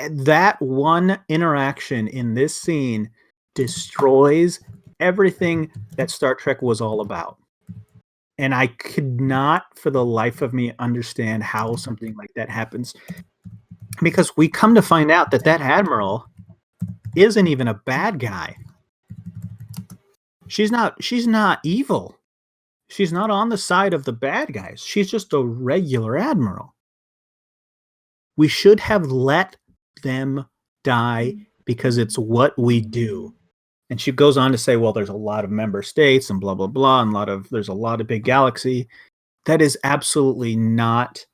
[SPEAKER 2] That one interaction in this scene destroys everything that Star Trek was all about. And I could not for the life of me understand how something like that happens. Because we come to find out that admiral isn't even a bad guy. She's not evil. She's not on the side of the bad guys. She's just a regular admiral. We should have let them die because it's what we do. And she goes on to say, well, there's a lot of member states and blah, blah, blah, and there's a lot of big galaxy. That is absolutely not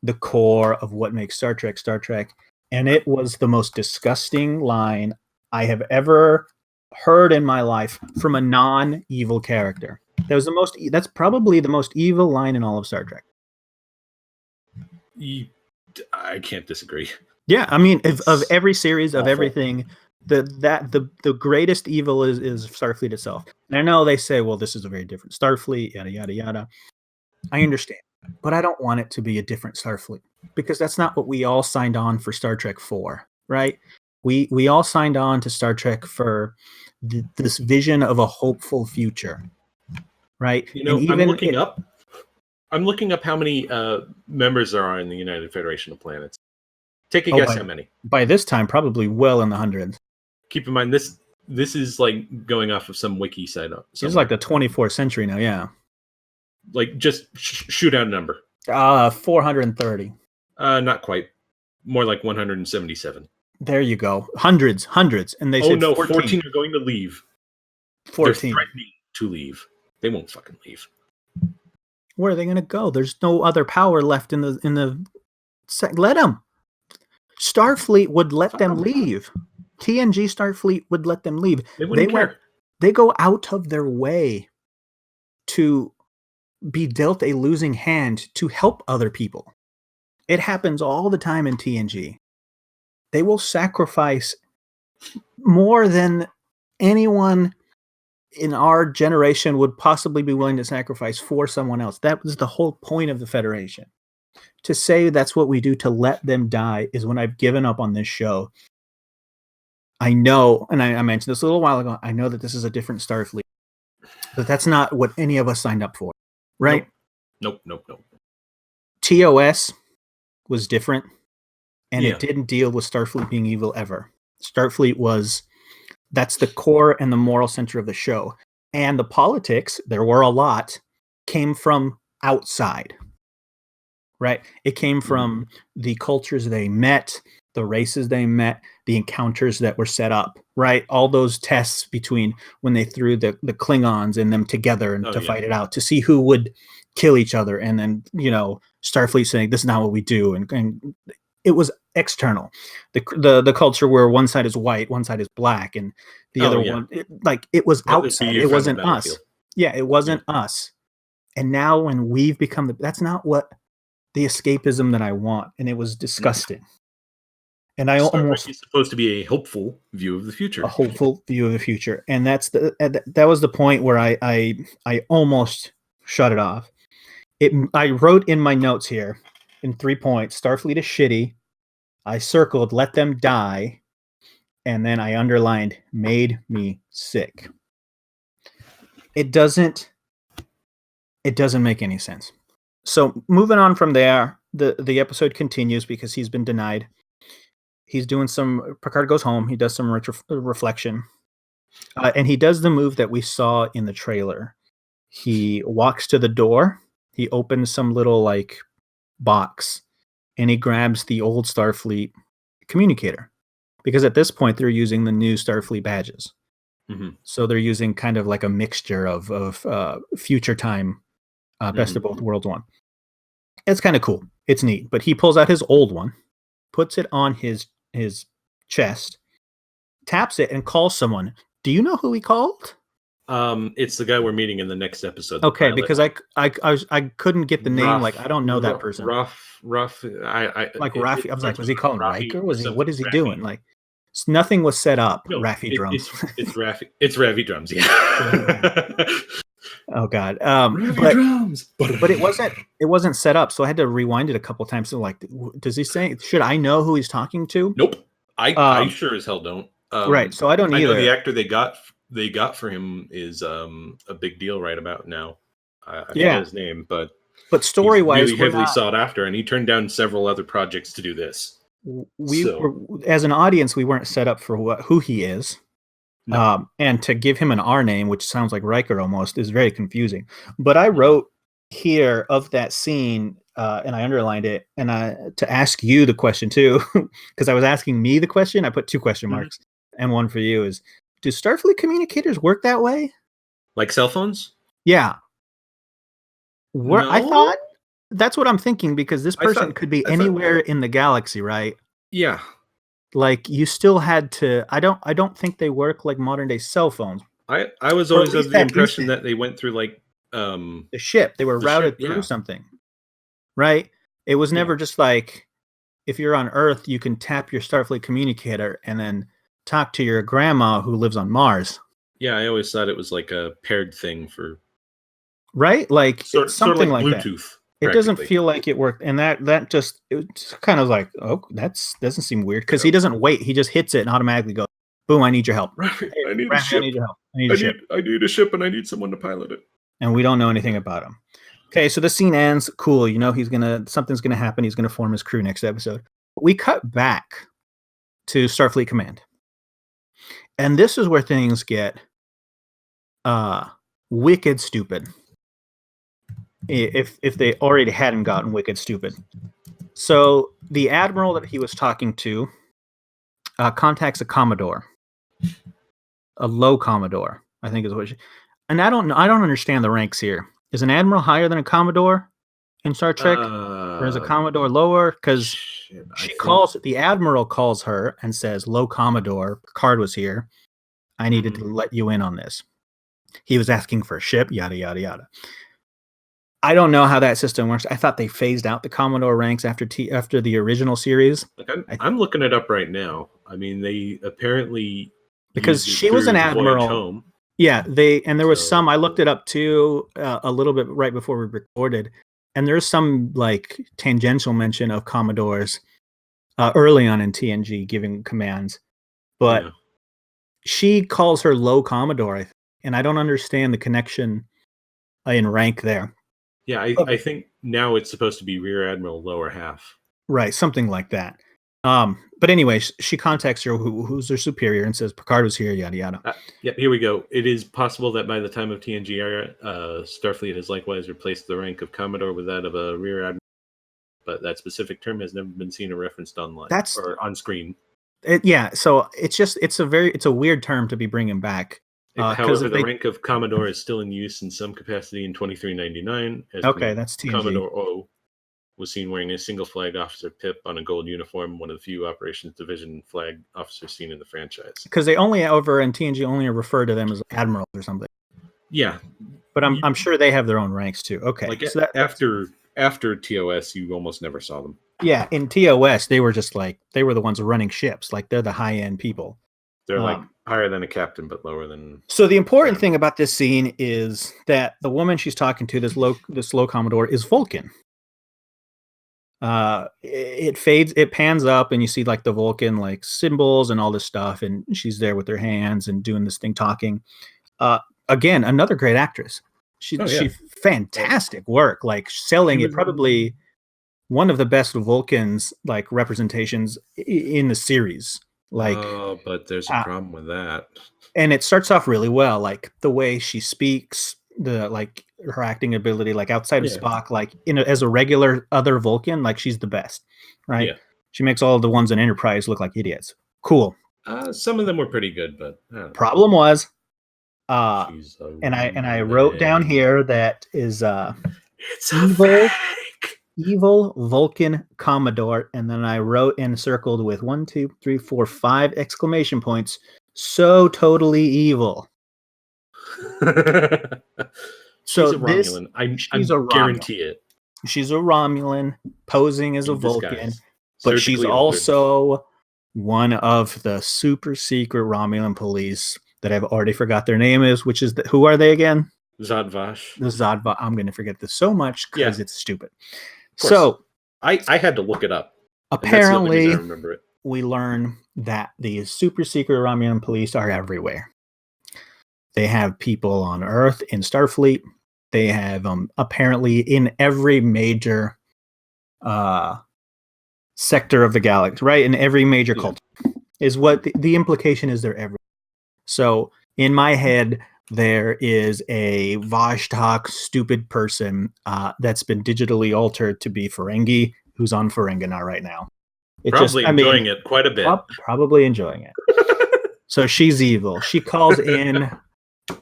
[SPEAKER 2] the core of what makes Star Trek Star Trek. And it was the most disgusting line I have ever heard in my life from a non-evil character. That's probably the most evil line in all of Star Trek.
[SPEAKER 3] I can't disagree.
[SPEAKER 2] Yeah, I mean, of every series, of everything, the greatest evil is Starfleet itself. And I know they say, well, this is a very different Starfleet, yada yada yada. I understand, but I don't want it to be a different Starfleet because that's not what we all signed on for Star Trek for, right? We all signed on to Star Trek for this vision of a hopeful future, right?
[SPEAKER 3] You know, I'm looking up how many members there are in the United Federation of Planets. Take a guess how many.
[SPEAKER 2] By this time, probably well in the hundreds.
[SPEAKER 3] Keep in mind, this is like going off of some wiki site.
[SPEAKER 2] It's like the 24th century now, yeah.
[SPEAKER 3] Like, just shoot out a number.
[SPEAKER 2] 430.
[SPEAKER 3] Not quite. More like 177.
[SPEAKER 2] There you go. Hundreds. And they said
[SPEAKER 3] no,
[SPEAKER 2] 14
[SPEAKER 3] are going to leave.
[SPEAKER 2] 14.
[SPEAKER 3] They're threatening to leave. They won't fucking leave.
[SPEAKER 2] Where are they going to go? There's no other power left in the. Let them. Starfleet would let them leave. TNG Starfleet would let them leave.
[SPEAKER 3] They wouldn't care.
[SPEAKER 2] They go out of their way to be dealt a losing hand to help other people. It happens all the time in TNG. They will sacrifice more than anyone in our generation would possibly be willing to sacrifice for someone else. That was the whole point of the Federation. To say that's what we do to let them die is when I've given up on this show. I know, and I mentioned this a little while ago, I know that this is a different Starfleet, but that's not what any of us signed up for, right?
[SPEAKER 3] Nope.
[SPEAKER 2] TOS was different, and it didn't deal with Starfleet being evil ever. Starfleet that's the core and the moral center of the show. And the politics, there were a lot, came from outside, right? It came from the cultures they met, the races they met, the encounters that were set up, right? All those tests between when they threw the Klingons and them together and fight it out to see who would kill each other. And then, Starfleet saying, this is not what we do. And it was external. The culture where one side is white, one side is black, and the other one, it was outside. It wasn't us. Yeah, it wasn't us. And now when we've become that's not what the escapism that I want. And it was disgusting. And I almost
[SPEAKER 3] it's supposed to be a hopeful view of the future.
[SPEAKER 2] A hopeful view of the future. And that was the point where I almost shut it off. I wrote in my notes here in 3 points, Starfleet is shitty. I circled, let them die. And then I underlined, made me sick. It doesn't make any sense. So moving on from there, the episode continues because he's been denied. He's doing Picard goes home. He does some reflection. And he does the move that we saw in the trailer. He walks to the door. He opens some little box and he grabs the old Starfleet communicator because at this point they're using the new Starfleet badges. Mm-hmm. So they're using kind of like a mixture of future time, best of both worlds one. It's kind of cool. It's neat, but he pulls out his old one, puts it on his chest, taps it, and calls someone. Do you know who he called?
[SPEAKER 3] It's the guy we're meeting in the next episode.
[SPEAKER 2] Okay, because I couldn't get the name. I don't know that person.
[SPEAKER 3] Rafi.
[SPEAKER 2] I was like, was he calling Riker? What is he doing? Nothing was set up. No, Raffi drums.
[SPEAKER 3] It's Raffi. It's Raffi drums. Yeah.
[SPEAKER 2] Oh God.
[SPEAKER 3] Drums.
[SPEAKER 2] But it wasn't set up, so I had to rewind it a couple times. So does he say? Should I know who he's talking to?
[SPEAKER 3] Nope. I sure as hell don't.
[SPEAKER 2] Right. So I don't either.
[SPEAKER 3] I know the actor they got for him is a big deal right about now. I forget his name, but
[SPEAKER 2] story-wise,
[SPEAKER 3] really heavily sought after, and he turned down several other projects to do this.
[SPEAKER 2] As an audience, we weren't set up for who he is. No. And to give him an R name, which sounds like Riker almost, is very confusing. But I wrote here of that scene, and I underlined it, and to ask you the question too, because I was asking me the question. I put 2 question marks, and one for you is: do Starfleet communicators work that way?
[SPEAKER 3] Like cell phones?
[SPEAKER 2] Yeah.
[SPEAKER 3] No?
[SPEAKER 2] I thought that's what I'm thinking because this person could be anywhere in the galaxy, right?
[SPEAKER 3] Yeah.
[SPEAKER 2] You still had to. I don't think they work like modern day cell phones.
[SPEAKER 3] I was always of the impression that they went through
[SPEAKER 2] the ship. They were routed through something, right? It was never just if you're on Earth, you can tap your Starfleet communicator and then talk to your grandma who lives on Mars.
[SPEAKER 3] Yeah, I always thought it was like a paired thing for.
[SPEAKER 2] Right, something like
[SPEAKER 3] Bluetooth.
[SPEAKER 2] That. It doesn't feel like it worked, and that just it kind of that doesn't seem weird because he doesn't wait; he just hits it and automatically goes, "Boom! I need your help.
[SPEAKER 3] I need a ship.
[SPEAKER 2] I need your help. I need a ship.
[SPEAKER 3] I need a ship, and I need someone to pilot it."
[SPEAKER 2] And we don't know anything about him. Okay, so the scene ends. Cool, something's gonna happen. He's gonna form his crew next episode. We cut back to Starfleet Command, and this is where things get wicked stupid. if they already hadn't gotten wicked stupid. So the admiral that he was talking to contacts a commodore, a low commodore, I think is what she. And I don't understand the ranks here. Is an admiral higher than a commodore in Star Trek, or is a commodore lower? Because the admiral calls her and says, "Low commodore, Picard was here. I needed to let you in on this. He was asking for a ship, yada yada yada." I don't know how that system works. I thought they phased out the commodore ranks after the original series.
[SPEAKER 3] Like I'm looking it up right now. I mean, they apparently
[SPEAKER 2] because she was an admiral. Yeah, there was some. I looked it up too a little bit right before we recorded, and there's some like tangential mention of commodores early on in TNG giving commands, but she calls her low commodore, and I don't understand the connection in rank there.
[SPEAKER 3] Yeah, I think now it's supposed to be Rear Admiral lower half.
[SPEAKER 2] Right, something like that. But anyway, she contacts her, who's her superior, and says, Picard was here, yada yada.
[SPEAKER 3] Yep, here we go. It is possible that by the time of TNG era, Starfleet has likewise replaced the rank of Commodore with that of a Rear Admiral, but that specific term has never been seen or referenced online or on screen.
[SPEAKER 2] So it's a weird term to be bringing back.
[SPEAKER 3] However, the rank of Commodore is still in use in some capacity in 2399.
[SPEAKER 2] Okay, that's TNG.
[SPEAKER 3] Commodore O was seen wearing a single flag officer pip on a gold uniform, one of the few operations division flag officers seen in the franchise.
[SPEAKER 2] Because they only over in TNG only refer to them as admirals or something.
[SPEAKER 3] Yeah,
[SPEAKER 2] but I'm sure they have their own ranks too. Okay,
[SPEAKER 3] like so after TOS, you almost never saw them.
[SPEAKER 2] Yeah, in TOS, they were just like they were the ones running ships. Like they're the high end people.
[SPEAKER 3] They're like higher than a captain, but lower than.
[SPEAKER 2] So the important thing about this scene is that the woman she's talking to, this low commodore, is Vulcan. It pans up, and you see like the Vulcan like symbols and all this stuff, and she's there with her hands and doing this thing, talking. Again, another great actress. She fantastic work, like selling it. Probably one of the best Vulcans like representations in the series. Like,
[SPEAKER 3] but there's a problem with that.
[SPEAKER 2] And it starts off really well, like the way she speaks, like her acting ability, like outside of Spock, like as a regular other Vulcan, like she's the best, right? Yeah. She makes all the ones in Enterprise look like idiots. Cool.
[SPEAKER 3] Some of them were pretty good, but
[SPEAKER 2] problem was, and I wrote down here that is
[SPEAKER 3] it's
[SPEAKER 2] evil Vulcan Commodore, and then I wrote and circled with 1, 2, 3, 4, 5 exclamation points. So totally evil.
[SPEAKER 3] So she's a Romulan. I guarantee it.
[SPEAKER 2] She's a Romulan posing as a Vulcan, but she's also one of the super secret Romulan police that I've already forgot their name is, which is who are they again?
[SPEAKER 3] Zad Vash.
[SPEAKER 2] The Zad Vash. I'm going to forget this so much because it's stupid. So
[SPEAKER 3] I had to look it up.
[SPEAKER 2] Apparently, we learn that these super secret Romulan police are everywhere. They have people on Earth in Starfleet. They have apparently in every major sector of the galaxy, right? In every major culture is what the implication is. They're everywhere. So in my head, there is a Vostok stupid person that's been digitally altered to be Ferengi, who's on Ferenginar right now.
[SPEAKER 3] Enjoying it quite a bit.
[SPEAKER 2] Probably enjoying it. So she's evil. She calls in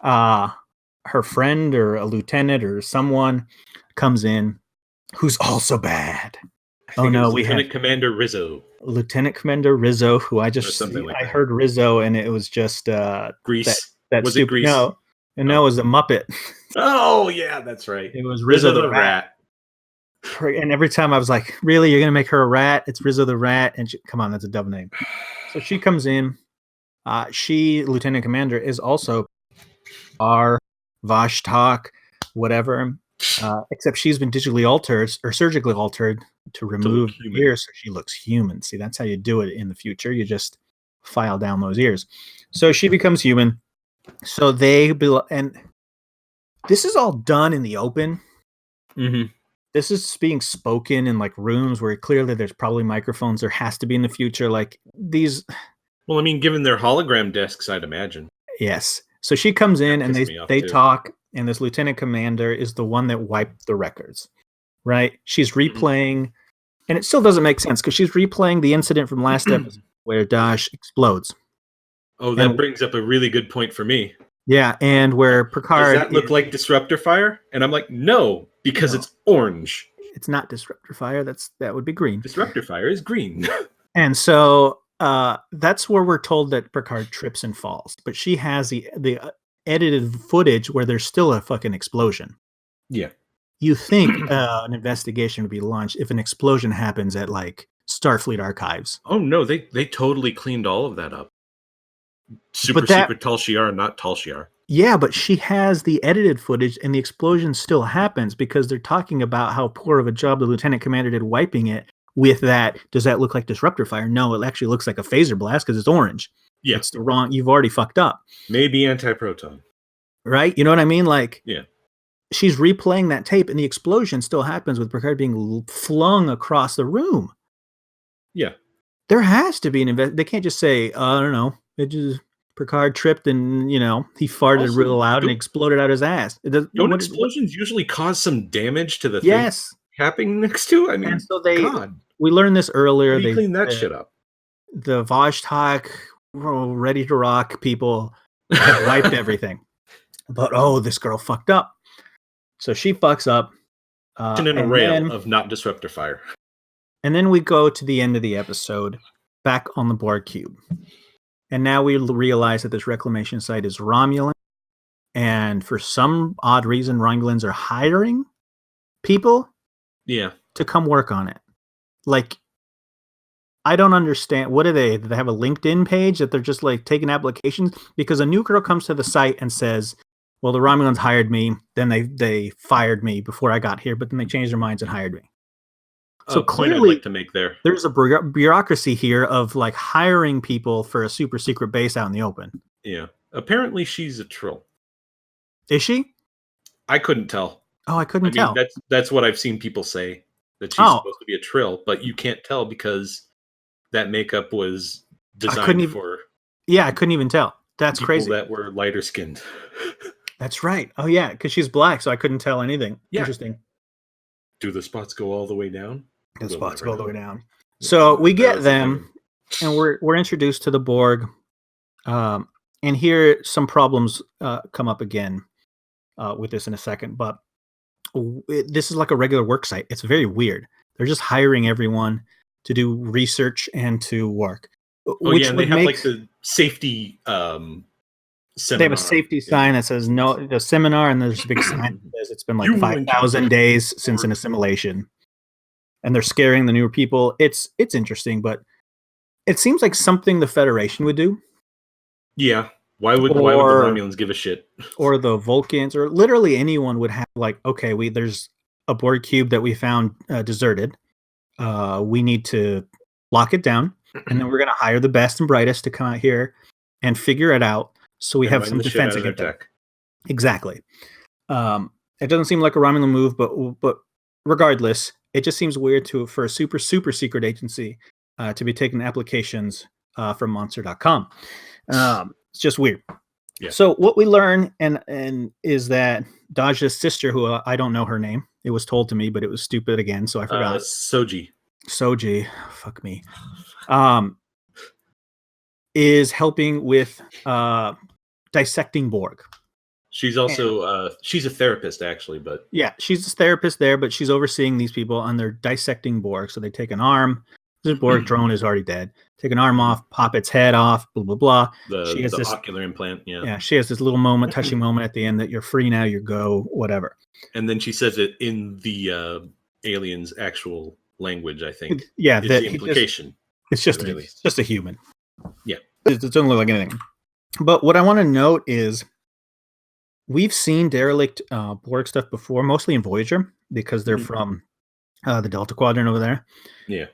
[SPEAKER 2] her friend or a lieutenant or someone comes in who's also bad. Oh no, we have
[SPEAKER 3] Commander Rizzo.
[SPEAKER 2] Lieutenant Commander Rizzo, who I heard Rizzo and it was just
[SPEAKER 3] Grease.
[SPEAKER 2] That
[SPEAKER 3] was
[SPEAKER 2] stupid,
[SPEAKER 3] it Grease?
[SPEAKER 2] No, it was a Muppet.
[SPEAKER 3] Oh yeah, that's right.
[SPEAKER 2] It was Rizzo the rat. And every time I was like, really, you're gonna make her a rat? It's Rizzo the rat, and come on, that's a dumb name. So she comes in. She, Lieutenant Commander, is also our Vostok, whatever. Except she's been digitally altered or surgically altered to remove ears, so she looks human. See, that's how you do it in the future. You just file down those ears. So she becomes human. So and this is all done in the open.
[SPEAKER 3] Mm-hmm.
[SPEAKER 2] This is being spoken in like rooms where clearly there's probably microphones. There has to be in the future, like these.
[SPEAKER 3] Well, I mean, given their hologram desks, I'd imagine.
[SPEAKER 2] Yes. So she comes in and they talk. and this lieutenant commander is the one that wiped the records, right? She's replaying, and it still doesn't make sense because she's replaying the incident from last episode where Dash explodes.
[SPEAKER 3] Oh, that brings up a really good point for me.
[SPEAKER 2] Yeah, and where Picard...
[SPEAKER 3] Does that look like disruptor fire? And I'm like, no, because it's orange.
[SPEAKER 2] It's not disruptor fire. That would be green.
[SPEAKER 3] Disruptor fire is green.
[SPEAKER 2] And so that's where we're told that Picard trips and falls. But she has the edited footage where there's still a fucking explosion.
[SPEAKER 3] Yeah.
[SPEAKER 2] You think an investigation would be launched if an explosion happens at like Starfleet archives.
[SPEAKER 3] Oh no, they totally cleaned all of that up. Secret Tal Shiar, not Tal Shiar.
[SPEAKER 2] Yeah, but she has the edited footage and the explosion still happens because they're talking about how poor of a job the lieutenant commander did wiping it with that. Does that look like disruptor fire? No, it actually looks like a phaser blast because it's orange.
[SPEAKER 3] Yeah.
[SPEAKER 2] It's the wrong, you've already fucked up.
[SPEAKER 3] Maybe anti-proton.
[SPEAKER 2] Right? You know what I mean? Like,
[SPEAKER 3] yeah.
[SPEAKER 2] She's replaying that tape and the explosion still happens with Picard being flung across the room.
[SPEAKER 3] Yeah.
[SPEAKER 2] There has to be they can't just say, I don't know, it just... Picard tripped and, he farted also, real loud and exploded out his ass.
[SPEAKER 3] Don't explosions usually cause some damage to the thing happening next to? I mean, and so
[SPEAKER 2] we learned this earlier.
[SPEAKER 3] They cleaned that shit up.
[SPEAKER 2] The Vostok, ready to rock people have wiped everything. But, this girl fucked up. So she fucks up.
[SPEAKER 3] In a rail of not disruptor fire.
[SPEAKER 2] And then we go to the end of the episode, back on the Borg cube. And now we realize that this reclamation site is Romulan. And for some odd reason, Romulans are hiring people to come work on it. Like, I don't understand. What are they? Do they have a LinkedIn page that they're just like taking applications? Because a new girl comes to the site and says, well, the Romulans hired me. Then they fired me before I got here. But then they changed their minds and hired me. So clearly,
[SPEAKER 3] like to make
[SPEAKER 2] there's a bureaucracy here of like hiring people for a super secret base out in the open.
[SPEAKER 3] Yeah. Apparently she's a Trill.
[SPEAKER 2] Is she?
[SPEAKER 3] I couldn't tell.
[SPEAKER 2] Oh, I couldn't tell.
[SPEAKER 3] That's what I've seen people say, that she's supposed to be a Trill, but you can't tell because that makeup was designed for...
[SPEAKER 2] Yeah, I couldn't even tell. That's
[SPEAKER 3] people
[SPEAKER 2] crazy.
[SPEAKER 3] That were lighter skinned.
[SPEAKER 2] That's right. Oh, yeah, because she's black, so I couldn't tell anything. Yeah. Interesting.
[SPEAKER 3] Do the spots go all the way down?
[SPEAKER 2] The spots go all the way down. So we get them, and we're introduced to the Borg. And here some problems come up again with this in a second. But this is like a regular work site. It's very weird. They're just hiring everyone to do research and to work.
[SPEAKER 3] And they have like the safety seminar.
[SPEAKER 2] They have a safety sign that says no, the seminar, and there's a big sign that says it's been like 5,000 days since an assimilation. And they're scaring the newer people. It's interesting, but it seems like something the Federation would do.
[SPEAKER 3] Yeah. Why would the Romulans give a shit?
[SPEAKER 2] Or the Vulcans, or literally anyone would have like, okay, there's a Borg cube that we found deserted. We need to lock it down, and then we're going to hire the best and brightest to come out here and figure it out, so we have some defense against it. Exactly. It doesn't seem like a Romulan move, but regardless, it just seems weird for a super secret agency to be taking applications from Monster.com. It's just weird. Yeah. So what we learn and is that Daj's sister, who I don't know her name, it was told to me, but it was stupid again, so I forgot.
[SPEAKER 3] Soji,
[SPEAKER 2] fuck me. Is helping with dissecting Borg.
[SPEAKER 3] She's also she's a therapist, actually, but
[SPEAKER 2] yeah, she's a therapist there, but she's overseeing these people, and they're dissecting Borg. So they take an arm. The Borg drone is already dead. Take an arm off, pop its head off, blah blah blah.
[SPEAKER 3] She has this ocular implant. Yeah,
[SPEAKER 2] she has this little moment, touching moment at the end that you're free now, you go, whatever.
[SPEAKER 3] And then she says it in the alien's actual language, I think.
[SPEAKER 2] Yeah,
[SPEAKER 3] the implication.
[SPEAKER 2] It's just a human.
[SPEAKER 3] Yeah,
[SPEAKER 2] it doesn't look like anything. But what I want to note is, we've seen derelict Borg stuff before, mostly in Voyager, because they're from the Delta Quadrant over there.
[SPEAKER 3] Yeah.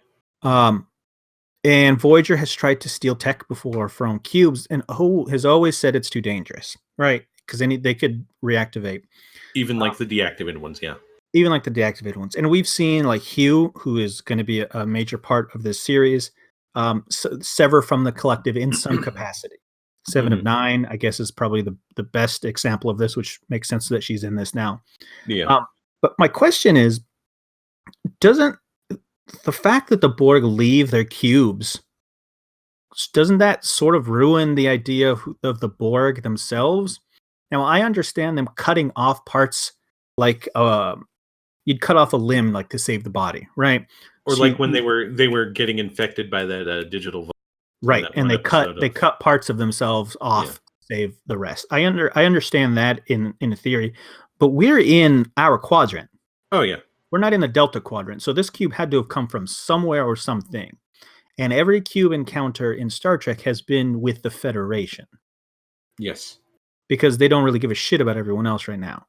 [SPEAKER 2] And Voyager has tried to steal tech before from cubes, and has always said it's too dangerous, right? Because they could reactivate.
[SPEAKER 3] Even like the deactivated ones, yeah.
[SPEAKER 2] Even like the deactivated ones. And we've seen like Hugh, who is going to be a major part of this series, sever from the collective in some capacity. Seven of Nine, I guess, is probably the best example of this, which makes sense that she's in this now.
[SPEAKER 3] Yeah.
[SPEAKER 2] But my question is, doesn't the fact that the Borg leave their cubes, doesn't that sort of ruin the idea of the Borg themselves? Now, I understand them cutting off parts, like you'd cut off a limb, like to save the body, right?
[SPEAKER 3] Or
[SPEAKER 2] So
[SPEAKER 3] like when they were getting infected by that digital,
[SPEAKER 2] right, and they cut parts of themselves off to save the rest. I understand that in theory, but we're in our quadrant.
[SPEAKER 3] Oh yeah,
[SPEAKER 2] we're not in the Delta quadrant, so this cube had to have come from somewhere or something. And every cube encounter in Star Trek has been with the Federation.
[SPEAKER 3] Yes,
[SPEAKER 2] because they don't really give a shit about everyone else right now.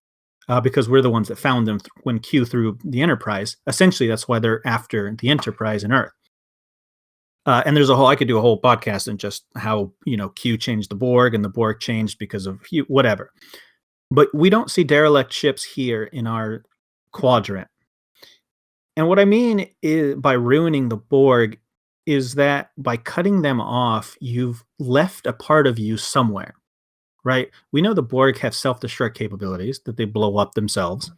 [SPEAKER 2] Because we're the ones that found them when Q threw the Enterprise. Essentially, that's why they're after the Enterprise and Earth. And there's I could do a whole podcast on just how, Q changed the Borg and the Borg changed because of whatever. But we don't see derelict ships here in our quadrant. And what I mean is, by ruining the Borg, is that by cutting them off, you've left a part of you somewhere. Right? We know the Borg have self-destruct capabilities, that they blow up themselves.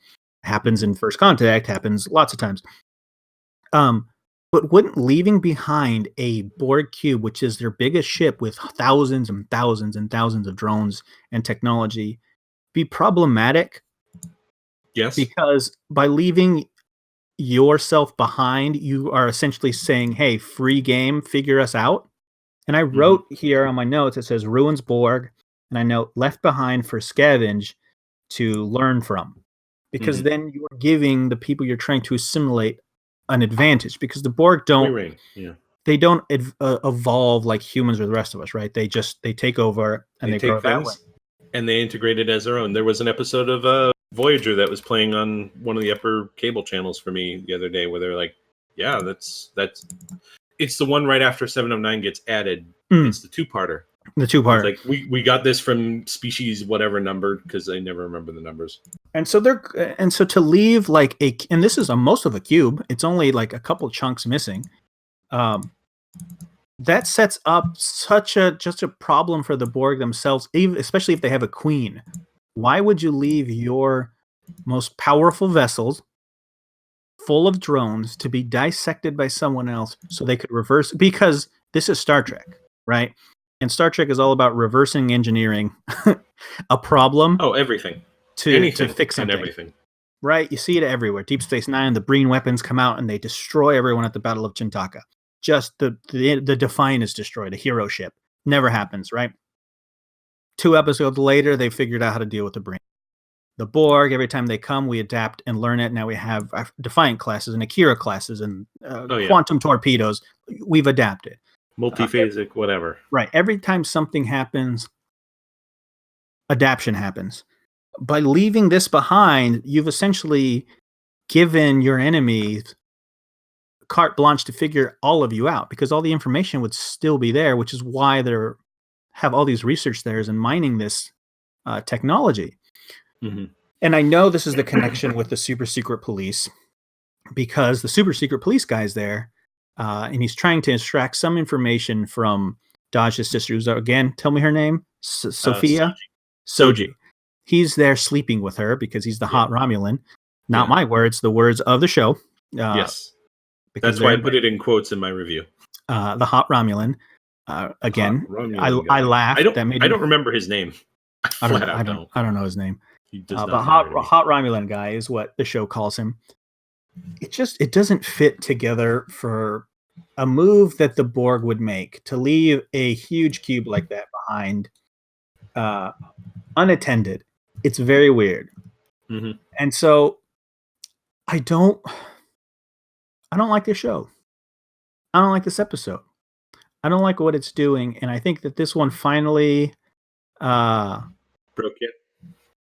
[SPEAKER 2] Happens in First Contact, happens lots of times. But wouldn't leaving behind a Borg cube, which is their biggest ship with thousands and thousands and thousands of drones and technology, be problematic?
[SPEAKER 3] Yes.
[SPEAKER 2] Because by leaving yourself behind, you are essentially saying, hey, free game, figure us out. And I wrote here on my notes, it says ruins Borg. And I note left behind for scavenge to learn from, because then you're giving the people you're trying to assimilate an advantage, because the Borg don't evolve like humans or the rest of us, right? They take over and they grow that way.
[SPEAKER 3] And they integrate it as their own. There was an episode of Voyager that was playing on one of the upper cable channels for me the other day, where they're like, yeah, that's it's the one right after 7 of 9 gets added. It's the two-parter.
[SPEAKER 2] The two-part.
[SPEAKER 3] Like we got this from species whatever number, because I never remember the numbers.
[SPEAKER 2] And so to leave like and this is most of a cube. It's only like a couple chunks missing. That sets up just a problem for the Borg themselves, especially if they have a queen. Why would you leave your most powerful vessels full of drones to be dissected by someone else so they could reverse? Because this is Star Trek, right? And Star Trek is all about reversing engineering a problem.
[SPEAKER 3] Oh, everything.
[SPEAKER 2] To fix something.
[SPEAKER 3] And everything.
[SPEAKER 2] Right? You see it everywhere. Deep Space Nine, the Breen weapons come out and they destroy everyone at the Battle of Chintaka. Just the Defiant is destroyed, a hero ship. Never happens, right? 2 episodes later, they figured out how to deal with the Breen. The Borg, every time they come, we adapt and learn it. Now we have Defiant classes and Akira classes and quantum torpedoes. We've adapted.
[SPEAKER 3] Multiphasic, whatever.
[SPEAKER 2] Right. Every time something happens, adaptation happens. By leaving this behind, you've essentially given your enemies carte blanche to figure all of you out, because all the information would still be there, which is why they have all these research theirs and mining this technology. And I know this is the connection with the super secret police, because the super secret police guy's there. And he's trying to extract some information from Daj's sister, who's, again, tell me her name, Sophia? Soji. He's there sleeping with her because he's the hot Romulan. Not my words, the words of the show.
[SPEAKER 3] Yes. That's why I put it in quotes in my review.
[SPEAKER 2] The hot Romulan. Again, hot Romulan I laughed.
[SPEAKER 3] I don't remember his name.
[SPEAKER 2] I don't know his name.
[SPEAKER 3] He does
[SPEAKER 2] but hot Romulan guy is what the show calls him. It doesn't fit together for a move that the Borg would make, to leave a huge cube like that behind unattended. It's very weird. And so I don't like this show. I don't like this episode. I don't like what it's doing, and I think that this one finally
[SPEAKER 3] broke it.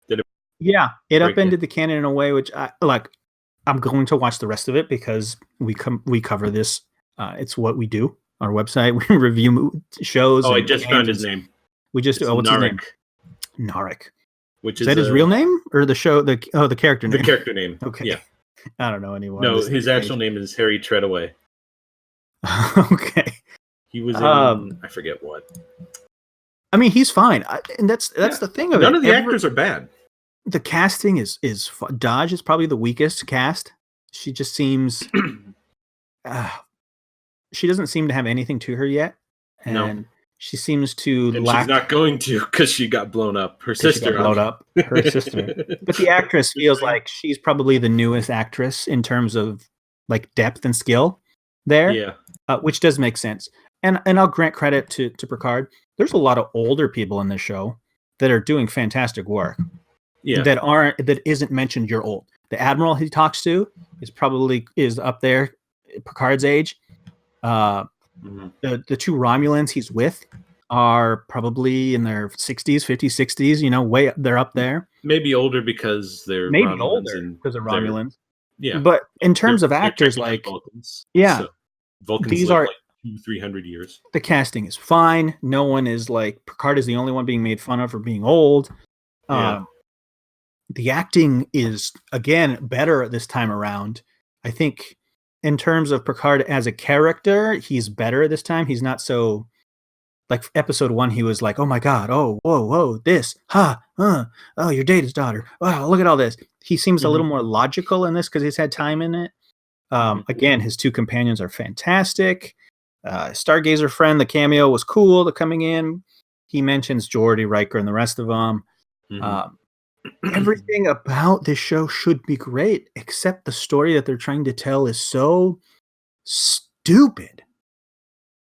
[SPEAKER 3] Did it?
[SPEAKER 2] Yeah, it upended the canon in a way which I'm going to watch the rest of it, because we cover this. It's what we do. Our website, we review shows.
[SPEAKER 3] Oh, I just found his name.
[SPEAKER 2] We just what's his name? Narek.
[SPEAKER 3] Which
[SPEAKER 2] is that his real name or the show? The character name.
[SPEAKER 3] The character name.
[SPEAKER 2] Okay.
[SPEAKER 3] Yeah.
[SPEAKER 2] I don't know anyone.
[SPEAKER 3] No, his actual name is Harry Treadaway.
[SPEAKER 2] Okay.
[SPEAKER 3] He was in I forget what.
[SPEAKER 2] I mean, he's fine, and that's the thing of it.
[SPEAKER 3] None of the actors are bad.
[SPEAKER 2] The casting is Dodge is probably the weakest cast. She just seems she doesn't seem to have anything to her yet, and she seems to lack.
[SPEAKER 3] She's not going to because she got blown up. Her sister
[SPEAKER 2] got blown up. Her sister, but the actress feels like she's probably the newest actress in terms of like depth and skill there.
[SPEAKER 3] Yeah,
[SPEAKER 2] which does make sense. And I'll grant credit to Picard. There's a lot of older people in this show that are doing fantastic work.
[SPEAKER 3] Yeah,
[SPEAKER 2] that isn't mentioned. You're old. The admiral he talks to is up there, Picard's age. The two Romulans he's with are probably in their 60s, 50s, 60s. You know, they're up there.
[SPEAKER 3] Maybe older because they're
[SPEAKER 2] Romulans.
[SPEAKER 3] Yeah,
[SPEAKER 2] but in terms of actors, like
[SPEAKER 3] Vulcans.
[SPEAKER 2] Yeah,
[SPEAKER 3] so Vulcans
[SPEAKER 2] these
[SPEAKER 3] live
[SPEAKER 2] are
[SPEAKER 3] like 200-300 years.
[SPEAKER 2] The casting is fine. No one is like Picard is the only one being made fun of for being old. The acting is again better this time around. I think in terms of Picard as a character, he's better this time. He's not so like episode 1. He was like, "Oh my god, oh whoa, this, oh your Data's daughter. Wow, look at all this." He seems a little more logical in this because he's had time in it. Again, his two companions are fantastic. Stargazer friend, the cameo was cool. The coming in, he mentions Geordi, Riker, and the rest of them. Everything about this show should be great, except the story that they're trying to tell is so stupid.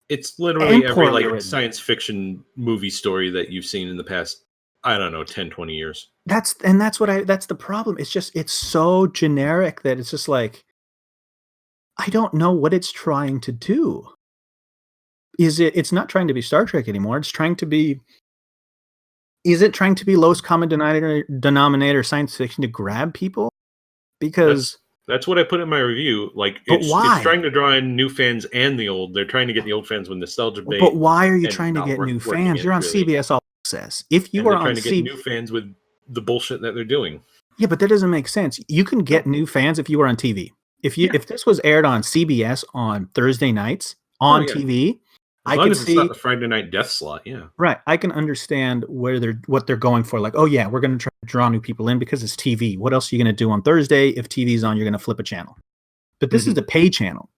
[SPEAKER 3] It's literally every like science fiction movie story that you've seen in the past, I don't know, 10, 20 years.
[SPEAKER 2] That's the problem. It's so generic that it's just like, I don't know what it's trying to do. It's not trying to be Star Trek anymore. Is it trying to be lowest common denominator science fiction to grab people? Because
[SPEAKER 3] that's what I put in my review. Like, it's trying to draw in new fans and the old. They're trying to get the old fans with nostalgia bait.
[SPEAKER 2] But why are you trying to get new fans? You're on CBS All Access. If you are
[SPEAKER 3] trying to get new fans with the bullshit that they're doing.
[SPEAKER 2] Yeah, but that doesn't make sense. You can get new fans if you were on TV. If this was aired on CBS on Thursday nights on TV,
[SPEAKER 3] as long as it's not the Friday night death slot, yeah.
[SPEAKER 2] Right. I can understand what they're going for. Like, oh yeah, we're going to try to draw new people in because it's TV. What else are you going to do on Thursday? If TV's on, you're going to flip a channel. But this is the pay channel.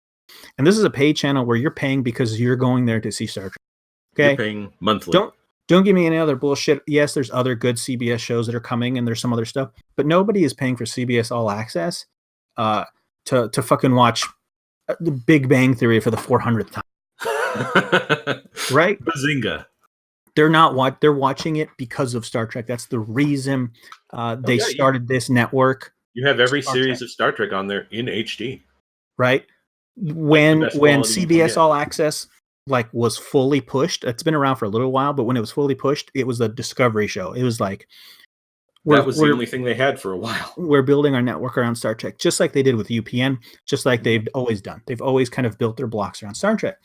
[SPEAKER 2] And this is a pay channel where you're paying because you're going there to see Star Trek. Okay?
[SPEAKER 3] You're paying monthly.
[SPEAKER 2] Don't give me any other bullshit. Yes, there's other good CBS shows that are coming and there's some other stuff, but nobody is paying for CBS All Access to fucking watch The Big Bang Theory for the 400th time. Right?
[SPEAKER 3] Bazinga.
[SPEAKER 2] They're watching it because of Star Trek. That's the reason they started this network.
[SPEAKER 3] You have every series of Star Trek on there in HD.
[SPEAKER 2] Right? When CBS All Access was fully pushed, it's been around for a little while, but when it was fully pushed, it was a Discovery show. It was like
[SPEAKER 3] that was the only thing they had for a while.
[SPEAKER 2] We're building our network around Star Trek, just like they did with UPN, just like they've always done. They've always kind of built their blocks around Star Trek.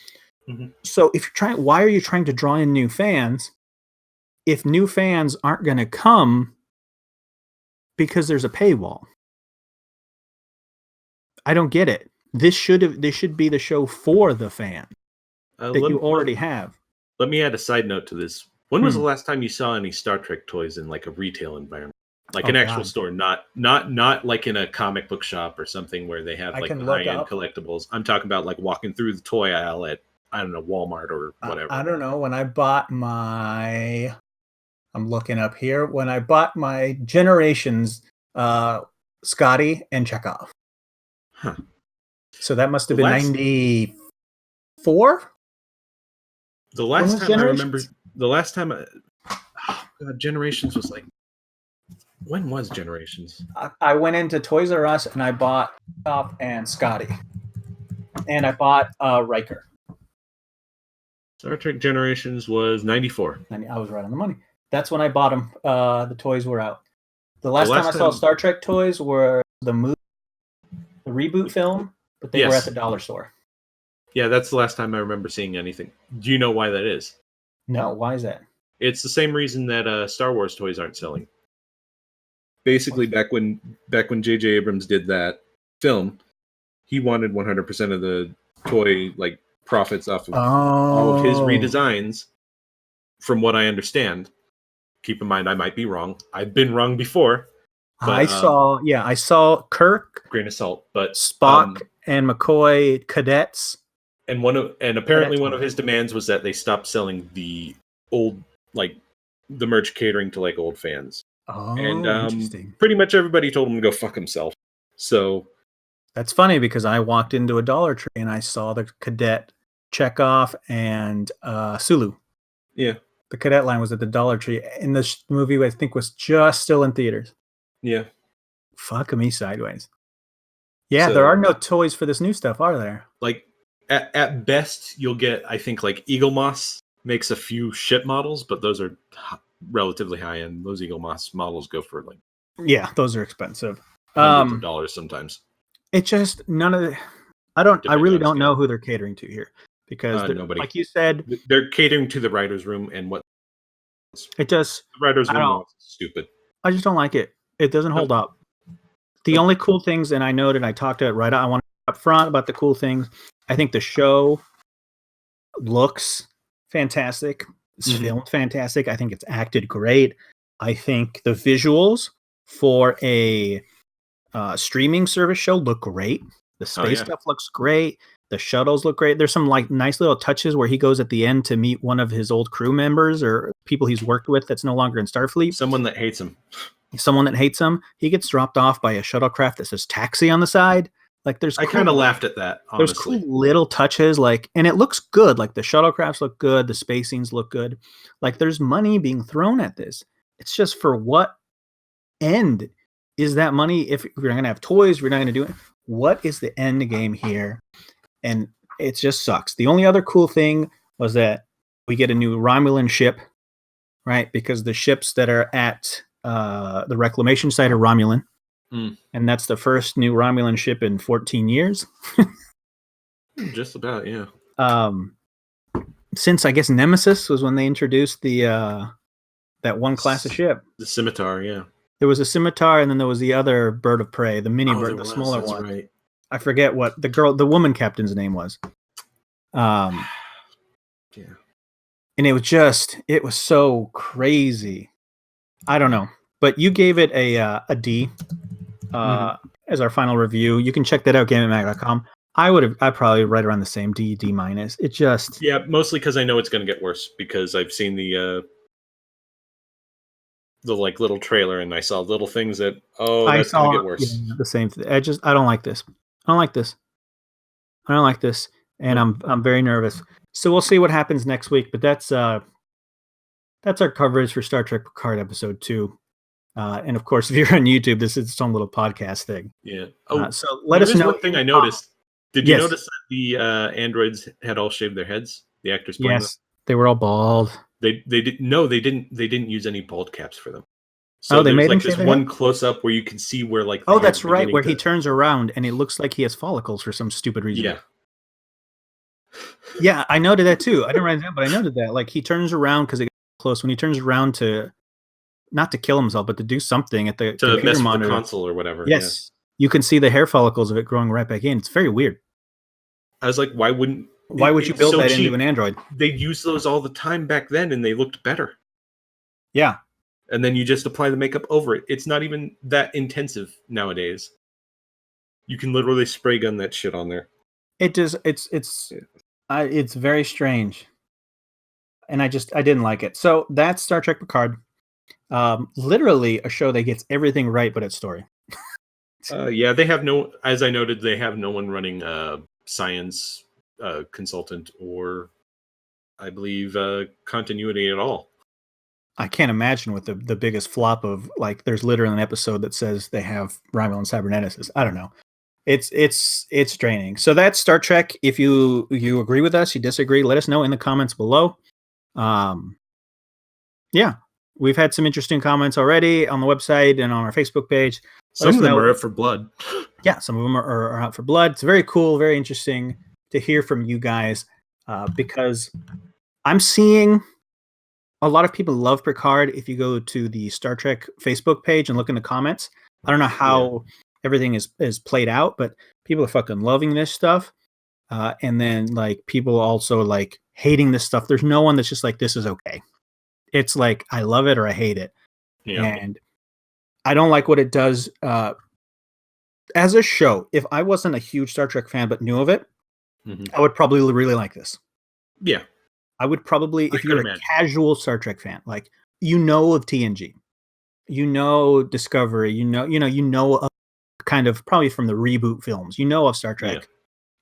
[SPEAKER 2] So why are you trying to draw in new fans if new fans aren't going to come because there's a paywall? I don't get it. This should be the show for the fan that you already have.
[SPEAKER 3] Let me add a side note to this. When was the last time you saw any Star Trek toys in like a retail environment? Like an actual store, not like in a comic book shop or something where they have like high-end collectibles. I'm talking about like walking through the toy aisle at, I don't know, Walmart or whatever.
[SPEAKER 2] I don't know. When I bought I'm looking up here. When I bought my Generations, Scotty and Chekhov.
[SPEAKER 3] Huh.
[SPEAKER 2] So that must have been 94?
[SPEAKER 3] The last time I remember... Generations was like... When was Generations?
[SPEAKER 2] I went into Toys R Us and I bought Chekhov and Scotty. And I bought Riker.
[SPEAKER 3] Star Trek Generations was 94.
[SPEAKER 2] I was right on the money. That's when I bought them. The toys were out. The last time I saw Star Trek toys were the reboot film, but they were at the dollar store.
[SPEAKER 3] Yeah, that's the last time I remember seeing anything. Do you know why that is?
[SPEAKER 2] No, why is that?
[SPEAKER 3] It's the same reason that Star Wars toys aren't selling. Basically, back when J.J. Abrams did that film, he wanted 100% of the toy profits off of all of his redesigns from what I understand, keep in mind I might be wrong. I've been wrong before. But,
[SPEAKER 2] I saw Kirk,
[SPEAKER 3] grain of salt, but
[SPEAKER 2] Spock, and McCoy cadets.
[SPEAKER 3] And apparently one of his demands was that they stop selling the old, like the merch catering to like old fans.
[SPEAKER 2] Oh,
[SPEAKER 3] and
[SPEAKER 2] interesting.
[SPEAKER 3] Pretty much everybody told him to go fuck himself. So
[SPEAKER 2] that's funny because I walked into a Dollar Tree and I saw the cadet Chekhov and Sulu.
[SPEAKER 3] Yeah,
[SPEAKER 2] the cadet line was at the Dollar Tree, and this movie I think was just still in theaters.
[SPEAKER 3] Yeah,
[SPEAKER 2] fuck me sideways. Yeah, so, there are no toys for this new stuff, are there?
[SPEAKER 3] Like at best, you'll get, I think, like Eagle Moss makes a few ship models, but those are relatively high end. Those Eagle Moss models go for like,
[SPEAKER 2] yeah, those are expensive,
[SPEAKER 3] hundreds of dollars sometimes.
[SPEAKER 2] It just I really don't know who they're catering to here, because
[SPEAKER 3] nobody,
[SPEAKER 2] like you said,
[SPEAKER 3] they're catering to the writer's room, and what
[SPEAKER 2] it just
[SPEAKER 3] the writer's room is stupid.
[SPEAKER 2] I just don't like it. It doesn't hold up. The only cool things, and I noted, I talked to it right I want up front about the cool things. I think the show looks fantastic. It's filmed fantastic. I think it's acted great. I think the visuals for a streaming service show look great. The space stuff looks great. The shuttles look great. There's some like nice little touches where he goes at the end to meet one of his old crew members or people he's worked with that's no longer in Starfleet.
[SPEAKER 3] Someone that hates him.
[SPEAKER 2] He gets dropped off by a shuttlecraft that says taxi on the side. Like I
[SPEAKER 3] kind of laughed at that, honestly.
[SPEAKER 2] There's cool little touches, and it looks good. Like the shuttlecrafts look good. The space scenes look good. Like there's money being thrown at this. It's just, for what end is that money? If we're not going to have toys, we're not going to do it. What is the end game here? And it just sucks. The only other cool thing was that we get a new Romulan ship, right? Because the ships that are at the reclamation site are Romulan. And that's the first new Romulan ship in 14 years.
[SPEAKER 3] Just about, yeah.
[SPEAKER 2] Since I guess Nemesis was when they introduced the that one class of ship.
[SPEAKER 3] The Scimitar, yeah.
[SPEAKER 2] There was a Scimitar, and then there was the other bird of prey, the mini bird, the smaller one. Right. I forget what the woman captain's name was. Yeah. And it was so crazy. I don't know, but you gave it a D as our final review. You can check that out, GameMag.com. I'd probably right around the same D minus. It just,
[SPEAKER 3] mostly because I know it's going to get worse, because I've seen the like little trailer, and I saw little things that that's going to get worse.
[SPEAKER 2] Yeah, the same thing. I don't like this. I don't like this, and I'm very nervous. So we'll see what happens next week. But that's our coverage for Star Trek Picard episode 2. And of course, if you're on YouTube, this is its own little podcast thing.
[SPEAKER 3] Yeah.
[SPEAKER 2] So let us know.
[SPEAKER 3] One thing I noticed. Did you notice that the androids had all shaved their heads? The actors playing them?
[SPEAKER 2] They were all bald.
[SPEAKER 3] They didn't use any bald caps for them.
[SPEAKER 2] So they made
[SPEAKER 3] like this one close up where you can see where like
[SPEAKER 2] that's right, where he turns around and it looks like he has follicles for some stupid reason.
[SPEAKER 3] Yeah.
[SPEAKER 2] Yeah, I noted that too. I didn't write it down, but I noted that. Like he turns around because it gets close. When he turns around not to kill himself, but to do something at the
[SPEAKER 3] computer mess with the console or whatever.
[SPEAKER 2] Yes. You can see the hair follicles of it growing right back in. It's very weird.
[SPEAKER 3] I was like, why would
[SPEAKER 2] you build that into an android?
[SPEAKER 3] They'd use those all the time back then, and they looked better.
[SPEAKER 2] Yeah.
[SPEAKER 3] And then you just apply the makeup over it. It's not even that intensive nowadays. You can literally spray gun that shit on there.
[SPEAKER 2] It does. It's very strange, and I didn't like it. So that's Star Trek Picard. Literally a show that gets everything right, but its story.
[SPEAKER 3] They have as I noted, they have no one running science consultant or, I believe, continuity at all.
[SPEAKER 2] I can't imagine with the biggest flop of, like, there's literally an episode that says they have Romulan cyberneticists. I don't know. It's draining. So that's Star Trek. If you agree with us, you disagree, let us know in the comments below. Yeah, we've had some interesting comments already on the website and on our Facebook page.
[SPEAKER 3] Some of them are out for blood.
[SPEAKER 2] Yeah, some of them are out for blood. It's very cool, very interesting to hear from you guys, because I'm seeing a lot of people love Picard. If you go to the Star Trek Facebook page and look in the comments, I don't know how everything is played out, but people are fucking loving this stuff. And then like people also like hating this stuff. There's no one that's just like, this is okay. It's like I love it or I hate it.
[SPEAKER 3] Yeah.
[SPEAKER 2] And I don't like what it does as a show. If I wasn't a huge Star Trek fan but knew of it, I would probably really like this.
[SPEAKER 3] Yeah.
[SPEAKER 2] I would probably, if you're a casual Star Trek fan, like you know of TNG, you know Discovery, you know of kind of probably from the reboot films, you know of Star Trek,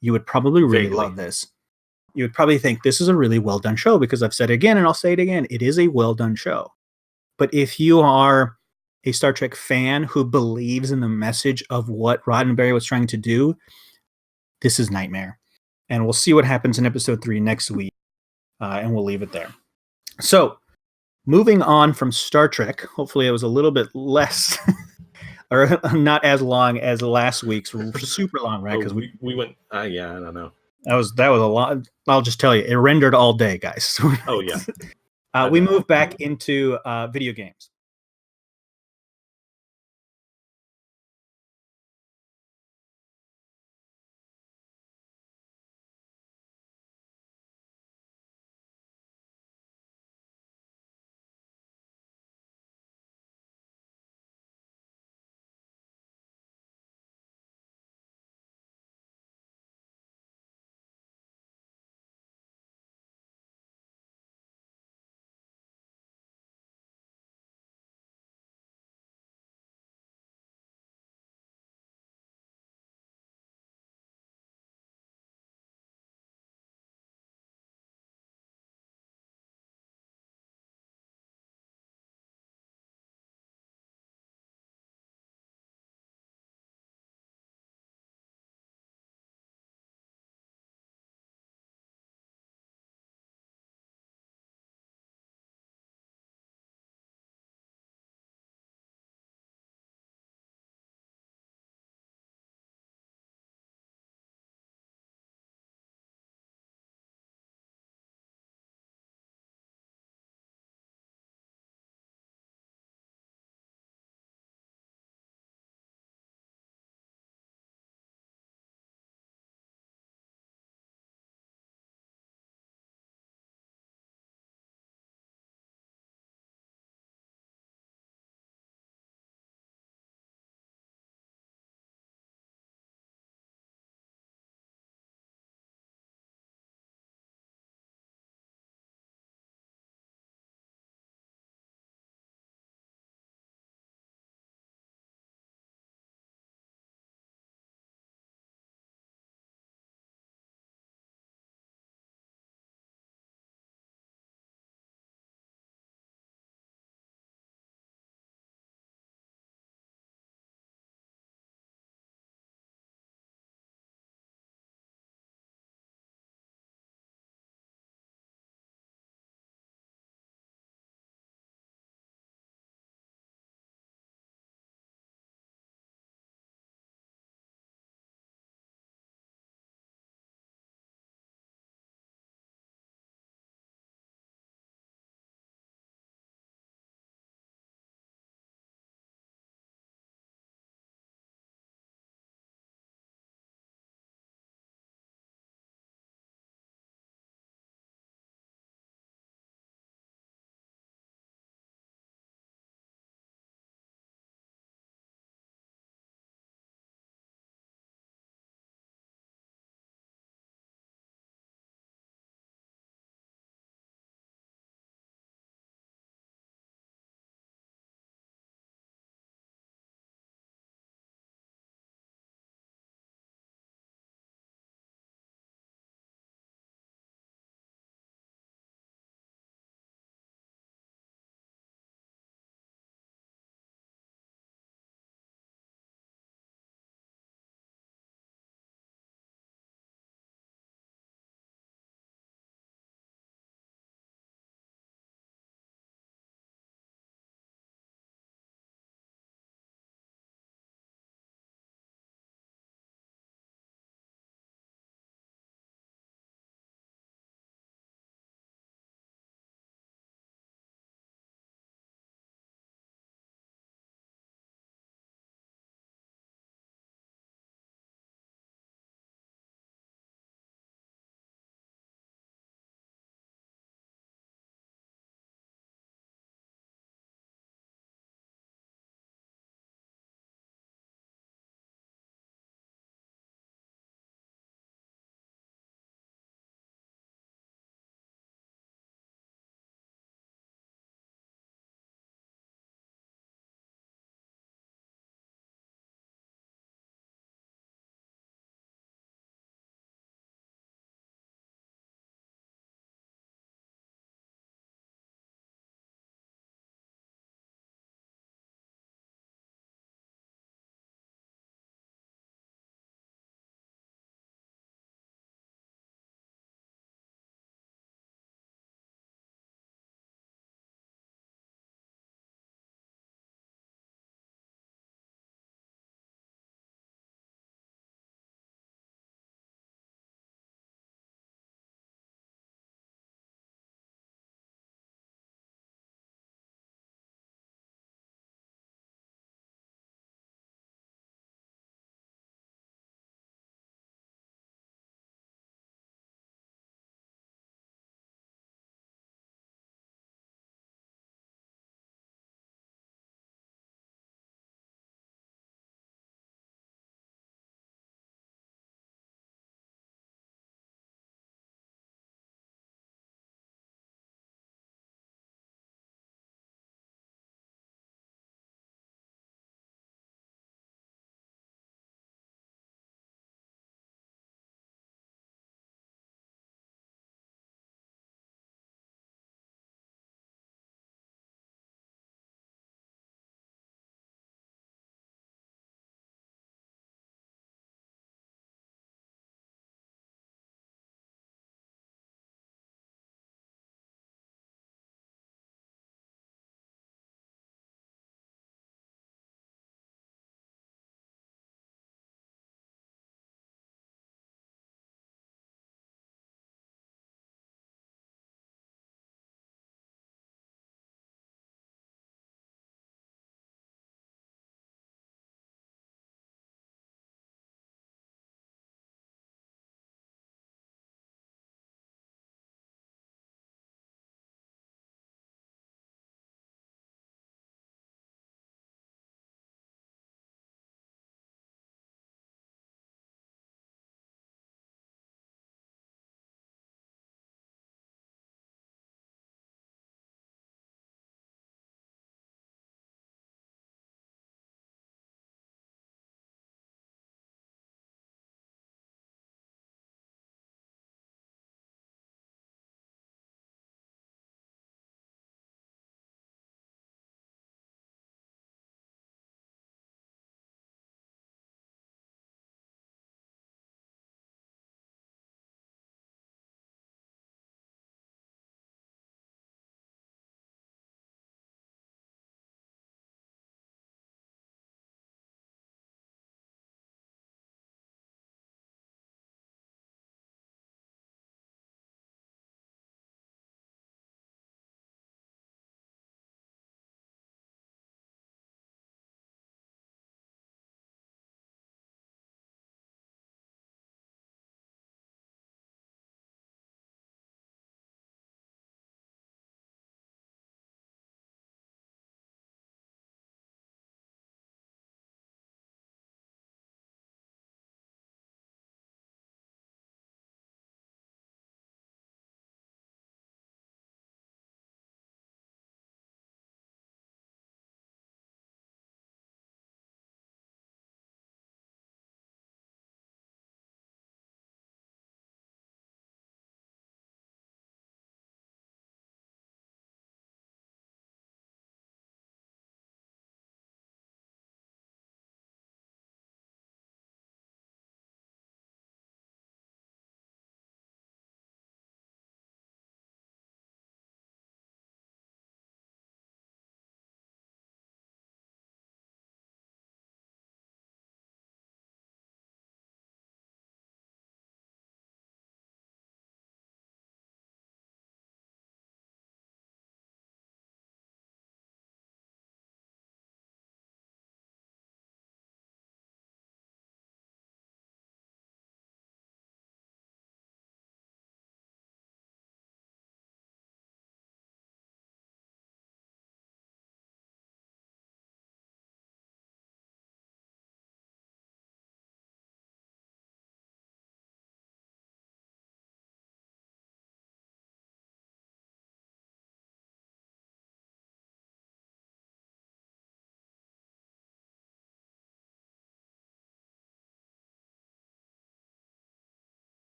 [SPEAKER 2] you would probably really love this. You would probably think this is a really well done show because I've said it again and I'll say it again. It is a well done show. But if you are a Star Trek fan who believes in the message of what Roddenberry was trying to do, this is nightmare. And we'll see what happens in episode 3 next week. And we'll leave it there. So, moving on from Star Trek, hopefully it was a little bit less or not as long as last week's super long, right? Because
[SPEAKER 3] we went, yeah, I don't know.
[SPEAKER 2] That was a lot. I'll just tell you, it rendered all day, guys.
[SPEAKER 3] Oh, yeah.
[SPEAKER 2] We moved back into video games.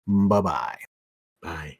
[SPEAKER 2] Bye-bye.
[SPEAKER 3] Bye.